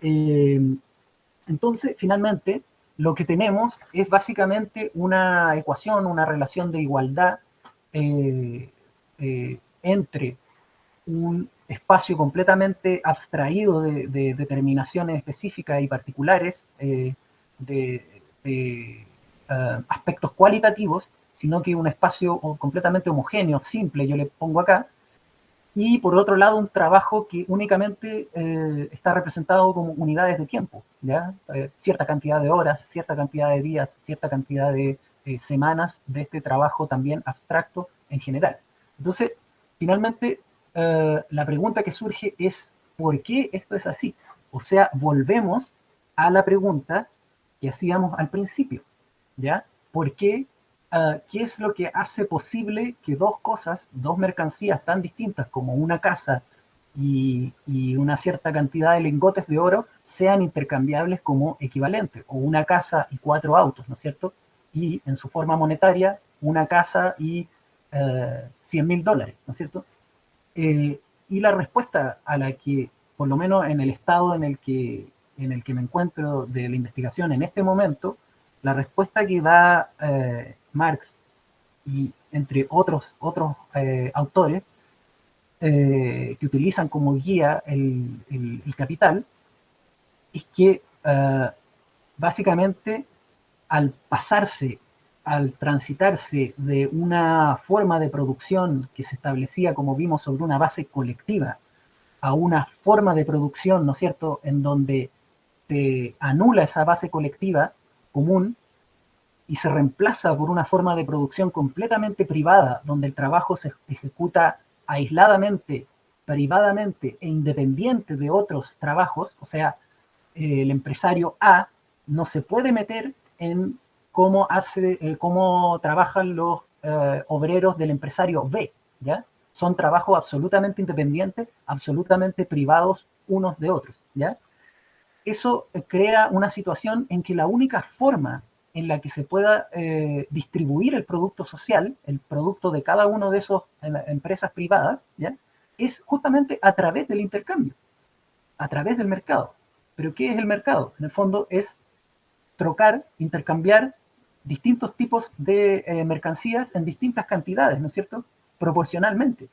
Eh, entonces, finalmente, lo que tenemos es básicamente una ecuación, una relación de igualdad eh, entre un espacio completamente abstraído de determinaciones específicas y particulares aspectos cualitativos, sino que un espacio completamente homogéneo, simple, yo le pongo acá, y por otro lado un trabajo que únicamente está representado como unidades de tiempo, ¿ya? Cierta cantidad de horas, cierta cantidad de días, cierta cantidad de semanas de este trabajo también abstracto en general. Entonces, finalmente, la pregunta que surge es, ¿por qué esto es así? O sea, volvemos a la pregunta que hacíamos al principio, ¿ya? ¿Por qué? ¿Qué es lo que hace posible que dos cosas, dos mercancías tan distintas como una casa y una cierta cantidad de lingotes de oro sean intercambiables como equivalentes? O una casa y 4 autos, ¿no es cierto? Y en su forma monetaria, una casa y $100.000, ¿no es cierto? Eh, y la respuesta a la que, por lo menos en el estado en el que me encuentro de la investigación en este momento, la respuesta que da Marx y entre otros autores que utilizan como guía el capital es que básicamente al pasarse, al transitarse de una forma de producción que se establecía, como vimos, sobre una base colectiva, a una forma de producción, ¿no es cierto?, en donde se anula esa base colectiva común y se reemplaza por una forma de producción completamente privada, donde el trabajo se ejecuta aisladamente, privadamente e independiente de otros trabajos, o sea, el empresario A no se puede meter en cómo trabajan los obreros del empresario B, ¿ya? Son trabajos absolutamente independientes, absolutamente privados unos de otros, ¿ya? Eso crea una situación en que la única forma en la que se pueda distribuir el producto social, el producto de cada uno de esos empresas privadas, ¿ya? Es justamente a través del intercambio, a través del mercado. ¿Pero qué es el mercado? En el fondo es trocar, intercambiar distintos tipos de mercancías en distintas cantidades, ¿no es cierto? Proporcionalmente.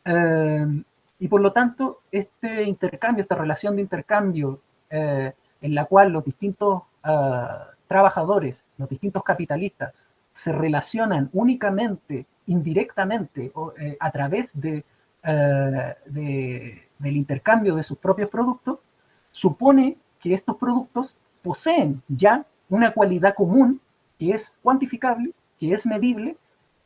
Eh, y por lo tanto, este intercambio, esta relación de intercambio en la cual los distintos trabajadores, los distintos capitalistas se relacionan únicamente, indirectamente, a través del intercambio de sus propios productos, supone que estos productos poseen ya una cualidad común que es cuantificable, que es medible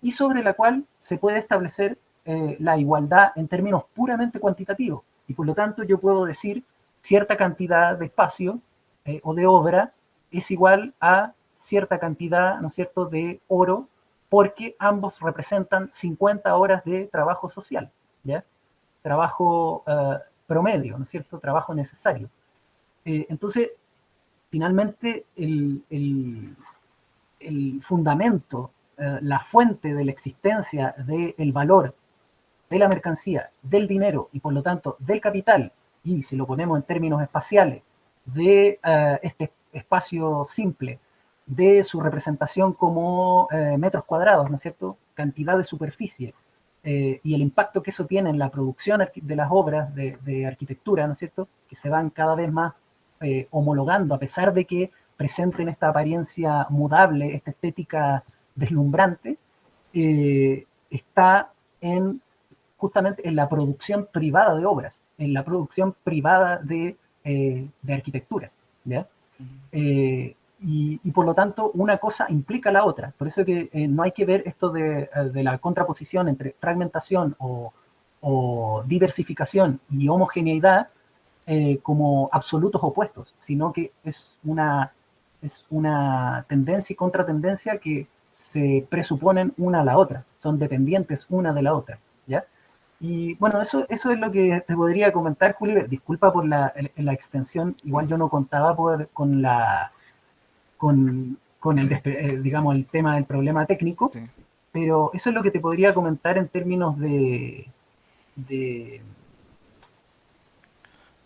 y sobre la cual se puede establecer la igualdad en términos puramente cuantitativos. Y por lo tanto yo puedo decir cierta cantidad de espacio o de obra es igual a cierta cantidad, ¿no es cierto?, de oro, porque ambos representan 50 horas de trabajo social, ¿ya? Trabajo promedio, ¿no es cierto?, trabajo necesario. Entonces, finalmente, el fundamento, la fuente de la existencia del valor de la mercancía, del dinero y por lo tanto del capital, y si lo ponemos en términos espaciales, de este espacio simple, de su representación como metros cuadrados, ¿no es cierto? Cantidad de superficie, y el impacto que eso tiene en la producción de las obras de arquitectura, ¿no es cierto? Que se van cada vez más homologando, a pesar de que presenten esta apariencia mudable, esta estética deslumbrante, está en justamente en la producción privada de obras, en la producción privada de arquitectura, ¿ya? Y por lo tanto una cosa implica la otra. Por eso que no hay que ver esto de la contraposición entre fragmentación o diversificación y homogeneidad como absolutos opuestos, sino que es una tendencia y contratendencia que se presuponen una a la otra, son dependientes una de la otra, ¿ya? Y bueno, eso es lo que te podría comentar, Julio. Disculpa por la extensión, igual yo no contaba con digamos, el tema del problema técnico, Sí. pero eso es lo que te podría comentar en términos de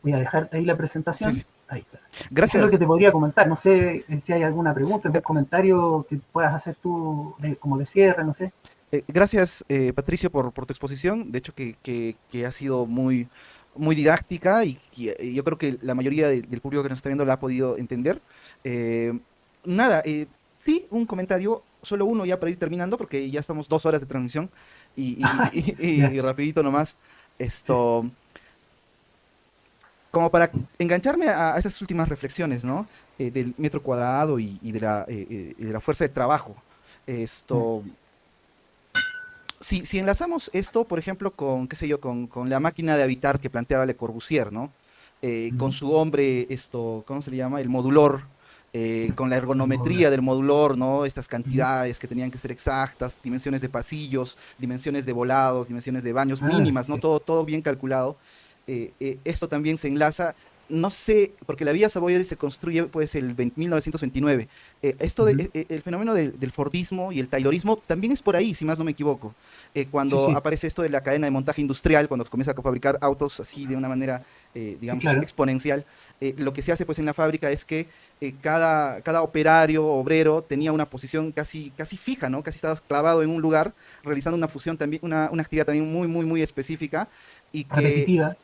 voy a dejar ahí la Sí, presentación. sí. Ahí está. Eso es lo que Gracias. te podría comentar. No sé si hay alguna pregunta, algún comentario que puedas hacer tú como de cierre, no sé. Gracias, Patricio, por tu exposición. De hecho, que ha sido muy, muy didáctica y yo creo que la mayoría del público que nos está viendo la ha podido entender. Eh, nada, sí, un comentario, solo uno ya para ir terminando, porque ya estamos 2 horas de transmisión Ya, y rapidito nomás. Esto, como para engancharme a esas últimas reflexiones, ¿no? Del metro cuadrado y de la fuerza de trabajo. Esto, si enlazamos esto, por ejemplo, con, qué sé yo, con la máquina de habitar que planteaba Le Corbusier, ¿no? Con su hombre, esto, ¿cómo se le llama? El modulor, con la el módulo. ergonometría del modulor, ¿no? Estas cantidades que tenían que ser exactas, dimensiones de pasillos, dimensiones de volados, dimensiones de baños Ah, mínimas, ¿no? sí, Todo bien calculado. Esto también se enlaza, no sé, porque la Vía Savoia se construye pues el 1929. El fenómeno del Fordismo y el Taylorismo también es por ahí, si más no me equivoco. sí, Cuando sí, aparece esto de la cadena de montaje industrial, cuando se comienza a fabricar autos así de una manera, sí, digamos, claro. exponencial, lo que se hace pues en la fábrica es que cada operario, obrero, tenía una posición casi fija, ¿no? Casi estaba clavado en un lugar, realizando una fusión también, una actividad también muy, muy, muy específica y que Repetitiva.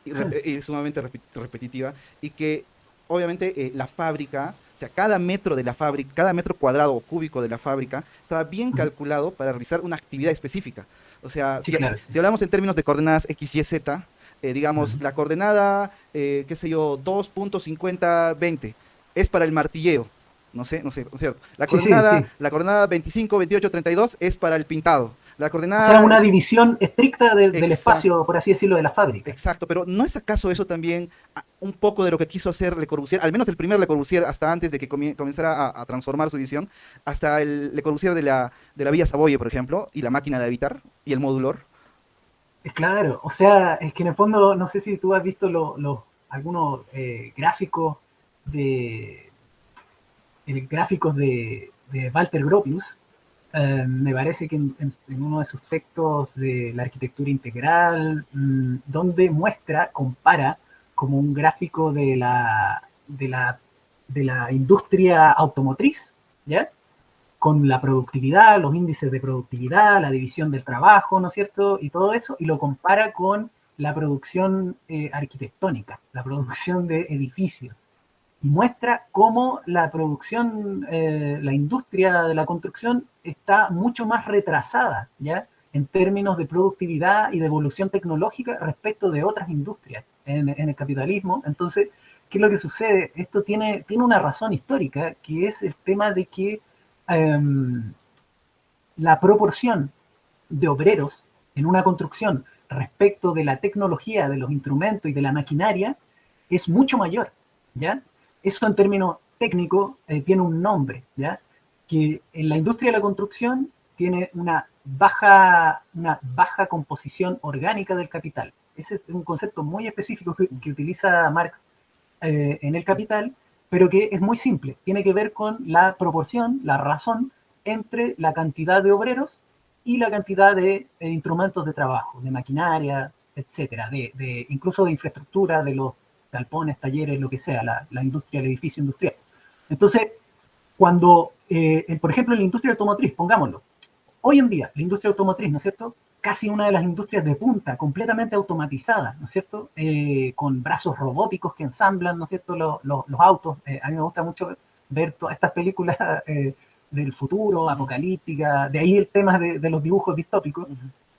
sumamente repetitiva y que obviamente la fábrica, o sea, cada metro de la fábrica, cada metro cuadrado o cúbico de la fábrica estaba bien calculado para realizar una actividad específica. O sea, Sí, si, claro, sí. si hablamos en términos de coordenadas X, Y, Z, digamos, la coordenada, qué sé yo, 2.5020 es para el martilleo. No sé, ¿no es cierto? Sí, sí, sí. La coordenada 25, 28, 32 es para el pintado. La O sea, coordenada una división estricta del exacta. espacio, por así decirlo, de la fábrica. Exacto, pero ¿no es acaso eso también un poco de lo que quiso hacer Le Corbusier, al menos el primer Le Corbusier, hasta antes de que comenzara a transformar su visión, hasta el Le Corbusier de la Villa Savoye, por ejemplo, y la máquina de habitar y el modulor? Claro, o sea, es que en el fondo, no sé si tú has visto algunos gráficos de, gráficos de Walter Gropius. Me parece que en uno de sus textos de la arquitectura integral, donde muestra, compara como un gráfico de la industria automotriz, ¿ya? Con la productividad, los índices de productividad, la división del trabajo, ¿no es cierto? Y todo eso, y lo compara con la producción arquitectónica, la producción de edificios, y muestra cómo la producción, la industria de la construcción está mucho más retrasada, ¿ya? En términos de productividad y de evolución tecnológica respecto de otras industrias en el capitalismo. Entonces, ¿qué es lo que sucede? Esto tiene una razón histórica, que es el tema de que um, la proporción de obreros en una construcción respecto de la tecnología, de los instrumentos y de la maquinaria es mucho mayor, ¿ya? Eso en términos técnicos tiene un nombre, ¿ya? Que en la industria de la construcción tiene una baja composición orgánica del capital. Ese es un concepto muy específico que utiliza Marx en el capital, pero que es muy simple. Tiene que ver con la proporción, la razón entre la cantidad de obreros y la cantidad de instrumentos de trabajo, de maquinaria, etcétera, incluso de infraestructura, de los galpones, talleres, lo que sea, la industria, el edificio industrial. Entonces, cuando, por ejemplo, en la industria automotriz, pongámoslo, hoy en día, la industria automotriz, ¿no es cierto? Casi una de las industrias de punta, completamente automatizada, ¿no es cierto? Con brazos robóticos que ensamblan, ¿no es cierto? Los autos. A mí me gusta mucho ver todas estas películas del futuro, apocalíptica, de ahí el tema de los dibujos distópicos.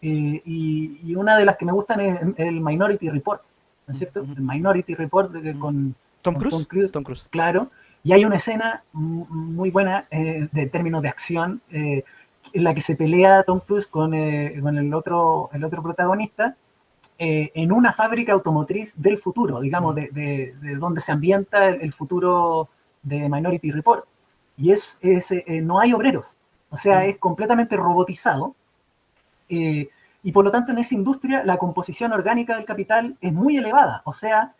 Y una de las que me gustan es el Minority Report, ¿no es cierto? El Minority Report con Tom con Tom Cruise. Cruise, Tom Cruise. claro. Y hay una escena muy buena de términos de acción en la que se pelea Tom Cruise con el otro protagonista en una fábrica automotriz del futuro, digamos, de donde se ambienta el futuro de Minority Report. Y no hay obreros, o sea, es completamente robotizado. Y por lo tanto en esa industria la composición orgánica del capital es muy elevada, o sea,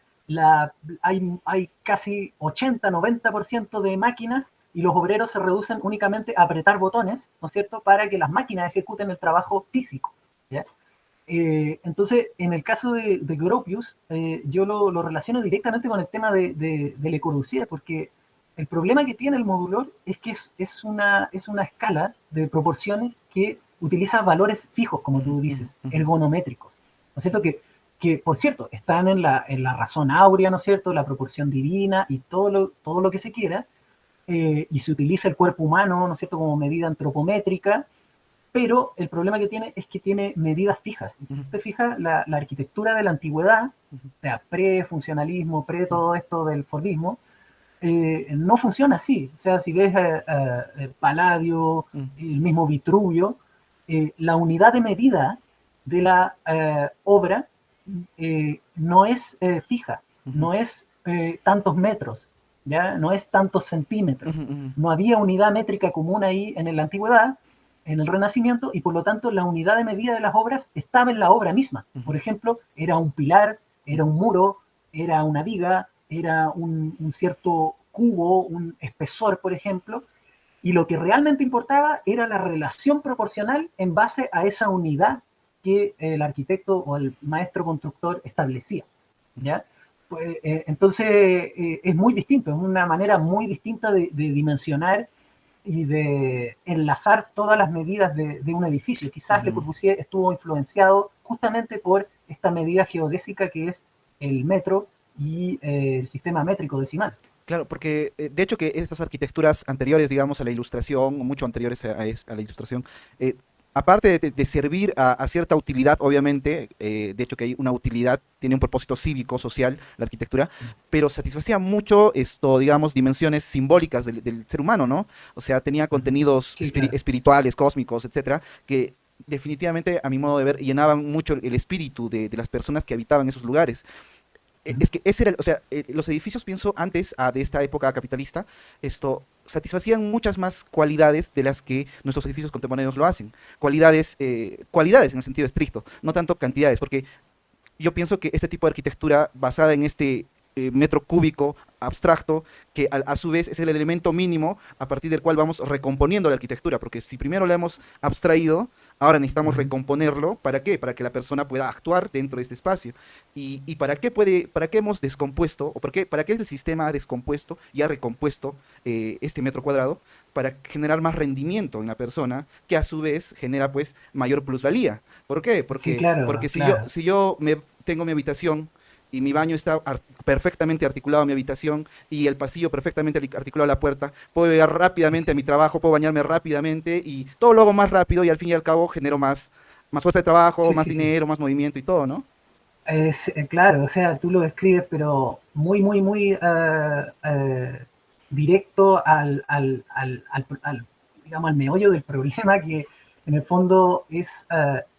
hay casi 80-90% de máquinas y los obreros se reducen únicamente a apretar botones, ¿no es cierto?, para que las máquinas ejecuten el trabajo físico, ¿ya? Entonces, en el caso de Gropius, yo lo relaciono directamente con el tema de Le Corbusier, porque el problema que tiene el modulor es que es una escala de proporciones que utiliza valores fijos, como tú dices, ergonométricos, ¿no es cierto? Que por cierto, están en la razón áurea, ¿no es cierto?, la proporción divina y todo lo que se quiera, y se utiliza el cuerpo humano, ¿no es cierto?, como medida antropométrica, pero el problema que tiene es que tiene medidas fijas. Y si usted fija, la arquitectura de la antigüedad, o sea, pre-funcionalismo, pre-todo esto del Fordismo, no funciona así. O sea, si ves Palladio, el mismo Vitruvio, la unidad de medida de la obra no es fija, no es tantos metros, ¿ya? No es tantos centímetros. No había unidad métrica común ahí en la antigüedad, en el Renacimiento, y por lo tanto la unidad de medida de las obras estaba en la obra misma. Por ejemplo, era un pilar, era un muro, era una viga, era un cierto cubo, un espesor, por ejemplo, y lo que realmente importaba era la relación proporcional en base a esa unidad que el arquitecto o el maestro constructor establecía, ¿ya? Pues, entonces es muy distinto, es una manera muy distinta de dimensionar y de enlazar todas las medidas de un edificio. Quizás Le Corbusier estuvo influenciado justamente por esta medida geodésica que es el metro y el sistema métrico decimal. Claro, porque de hecho que esas arquitecturas anteriores, digamos, a la ilustración, o mucho anteriores a la ilustración, eh, aparte de servir a cierta utilidad, obviamente, de hecho que hay una utilidad, tiene un propósito cívico, social, la arquitectura, pero satisfacía mucho esto, digamos, dimensiones simbólicas del ser humano, ¿no? O sea, tenía contenidos Sí, claro. espirituales, cósmicos, etcétera, que definitivamente, a mi modo de ver, llenaban mucho el espíritu de las personas que habitaban esos lugares. Es que ese era, o sea, los edificios, pienso, antes de esta época capitalista, esto satisfacían muchas más cualidades de las que nuestros edificios contemporáneos lo hacen. Cualidades en el sentido estricto, no tanto cantidades, porque yo pienso que este tipo de arquitectura basada en este metro cúbico abstracto, que a su vez es el elemento mínimo a partir del cual vamos recomponiendo la arquitectura, porque si primero la hemos abstraído, ahora necesitamos recomponerlo. ¿Para qué? Para que la persona pueda actuar dentro de este espacio. ¿Y para qué hemos descompuesto, o para qué el sistema ha descompuesto y ha recompuesto este metro cuadrado? Para generar más rendimiento en la persona, que a su vez genera pues mayor plusvalía. ¿Por qué? Sí, Porque claro, claro. si yo tengo mi habitación y mi baño está perfectamente articulado a mi habitación y el pasillo perfectamente articulado a la puerta, puedo llegar rápidamente a mi trabajo, puedo bañarme rápidamente y todo lo hago más rápido y al fin y al cabo genero más fuerza de trabajo, Sí, más sí, sí. dinero, más movimiento y todo, ¿no? Claro, o sea, tú lo describes, pero muy directo digamos, al meollo del problema, que en el fondo es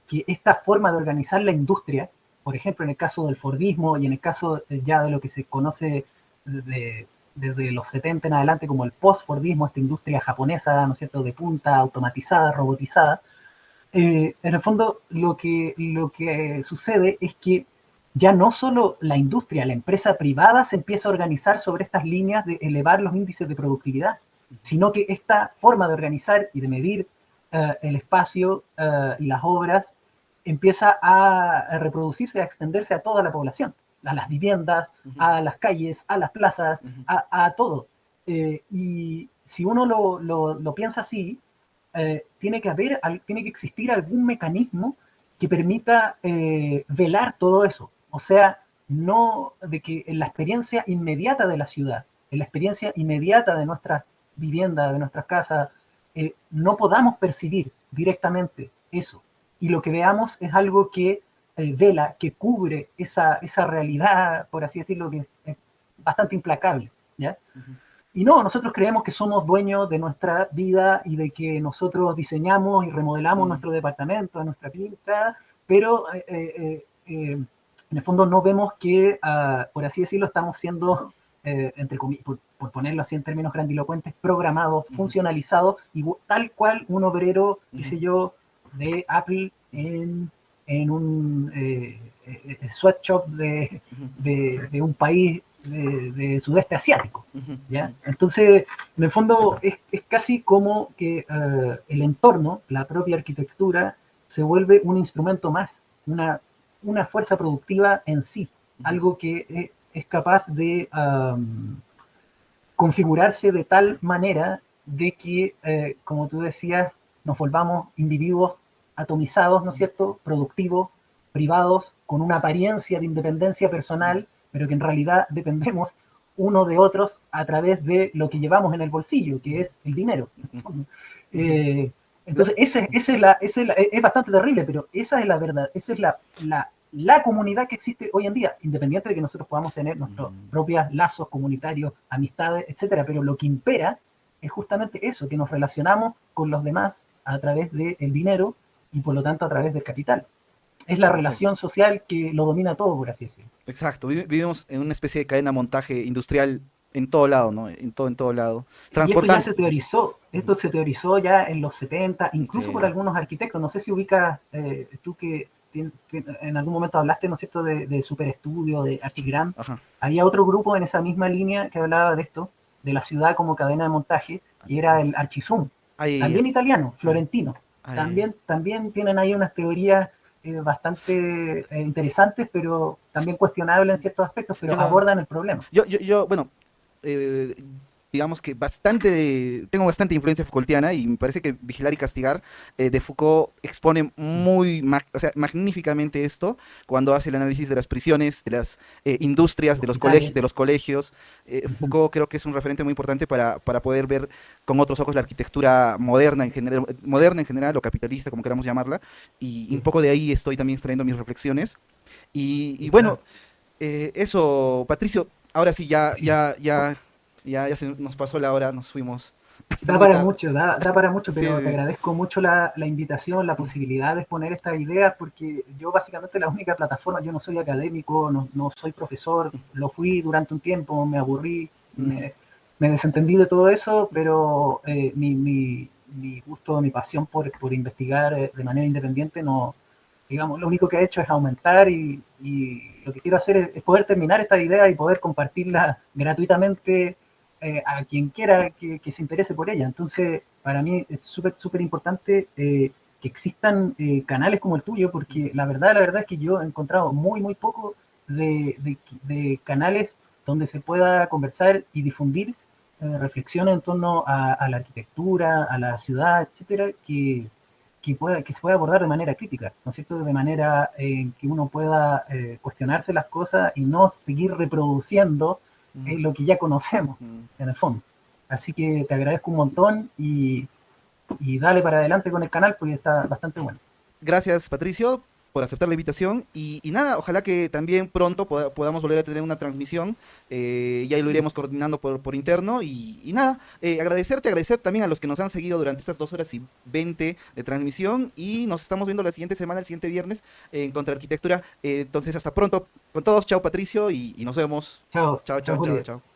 que esta forma de organizar la industria, por ejemplo, en el caso del Fordismo y en el caso ya de lo que se conoce desde los 70 en adelante como el post-Fordismo, esta industria japonesa, ¿no es cierto?, de punta, automatizada, robotizada, en el fondo lo que sucede es que ya no solo la industria, la empresa privada se empieza a organizar sobre estas líneas de elevar los índices de productividad, sino que esta forma de organizar y de medir el espacio y las obras empieza a reproducirse, a extenderse a toda la población, a las viviendas, a las calles, a las plazas, a todo. Y si uno lo piensa así, tiene que existir algún mecanismo que permita velar todo eso. O sea, no de que en la experiencia inmediata de la ciudad, en la experiencia inmediata de nuestras viviendas, de nuestras casas, no podamos percibir directamente eso. Y lo que veamos es algo que vela, que cubre esa realidad, por así decirlo, que es bastante implacable, ¿ya? Y no, nosotros creemos que somos dueños de nuestra vida y de que nosotros diseñamos y remodelamos nuestro departamento, nuestra pinta, pero en el fondo no vemos que, por así decirlo, estamos siendo, entre comillas, por ponerlo así en términos grandilocuentes, programados, funcionalizados, y tal cual un obrero, qué sé yo, de Apple en un sweatshop de un país de sudeste asiático, ¿ya? Entonces, en el fondo es casi como que el entorno, la propia arquitectura, se vuelve un instrumento más, una fuerza productiva en sí, algo que es capaz de configurarse de tal manera de que, como tú decías, nos volvamos individuos atomizados, ¿no es cierto?, productivos, privados, con una apariencia de independencia personal, pero que en realidad dependemos uno de otros a través de lo que llevamos en el bolsillo, que es el dinero. Entonces, es bastante terrible, pero esa es la verdad, esa es la comunidad que existe hoy en día, independiente de que nosotros podamos tener nuestros propios lazos comunitarios, amistades, etcétera, pero lo que impera es justamente eso, que nos relacionamos con los demás a través del dinero y por lo tanto a través del capital. Es la relación social que lo domina todo, por así decirlo. Exacto, vivimos en una especie de cadena de montaje industrial en todo lado, ¿no? En todo lado. Y esto ya Transportando. se teorizó, esto se teorizó ya en los 70, incluso por Sí. algunos arquitectos. No sé si ubicas, tú que en algún momento hablaste, ¿no es cierto?, de Superestudio, de Archigram. Ajá. Había otro grupo en esa misma línea que hablaba de esto, de la ciudad como cadena de montaje, y era el Archizoom, Ahí, también italiano, florentino. ahí. También tienen ahí unas teorías bastante interesantes, pero también cuestionables en ciertos aspectos, pero Yo, abordan el problema. bueno, eh, digamos que tengo bastante influencia Foucaultiana y me parece que Vigilar y Castigar de Foucault expone o sea, magníficamente esto cuando hace el análisis de las prisiones, de las industrias, Hospitales. de los colegios. Foucault creo que es un referente muy importante para poder ver con otros ojos la arquitectura moderna en general o capitalista, como queramos llamarla, y un Sí, poco de ahí estoy también extrayendo mis reflexiones. Y bueno, claro. eso, Patricio, ahora sí, Sí. ya se nos pasó la hora, nos fuimos hasta Da muy para tarde. mucho, da para mucho, Sí, pero te sí. agradezco mucho la invitación, la posibilidad de exponer estas ideas, porque yo básicamente la única plataforma, yo no soy académico, no soy profesor, lo fui durante un tiempo, me aburrí, Mm, me desentendí de todo eso, pero mi gusto, mi pasión por investigar de manera independiente, no, digamos, lo único que he hecho es aumentar y lo que quiero hacer es poder terminar esta idea y poder compartirla gratuitamente a quien quiera que se interese por ella. Entonces, para mí es súper importante que existan canales como el tuyo, porque la verdad es que yo he encontrado muy poco de canales donde se pueda conversar y difundir reflexiones en torno a la arquitectura, a la ciudad, etcétera, que se pueda abordar de manera crítica, ¿no es cierto? De manera en que uno pueda cuestionarse las cosas y no seguir reproduciendo mm, lo que ya conocemos, mm. en el fondo. Así que te agradezco un montón y dale para adelante con el canal porque está bastante bueno. Gracias, Patricio, por aceptar la invitación. Y nada, ojalá que también pronto podamos volver a tener una transmisión. Ya lo Sí, iremos coordinando por interno. Y nada, agradecer también a los que nos han seguido durante estas 2 horas y 20 de transmisión. Y nos estamos viendo la siguiente semana, el siguiente viernes, en Contraarquitectura. Entonces, hasta pronto con todos. Chao, Patricio, y nos vemos. chao, Chao, chao chao, chao, Julio. chao.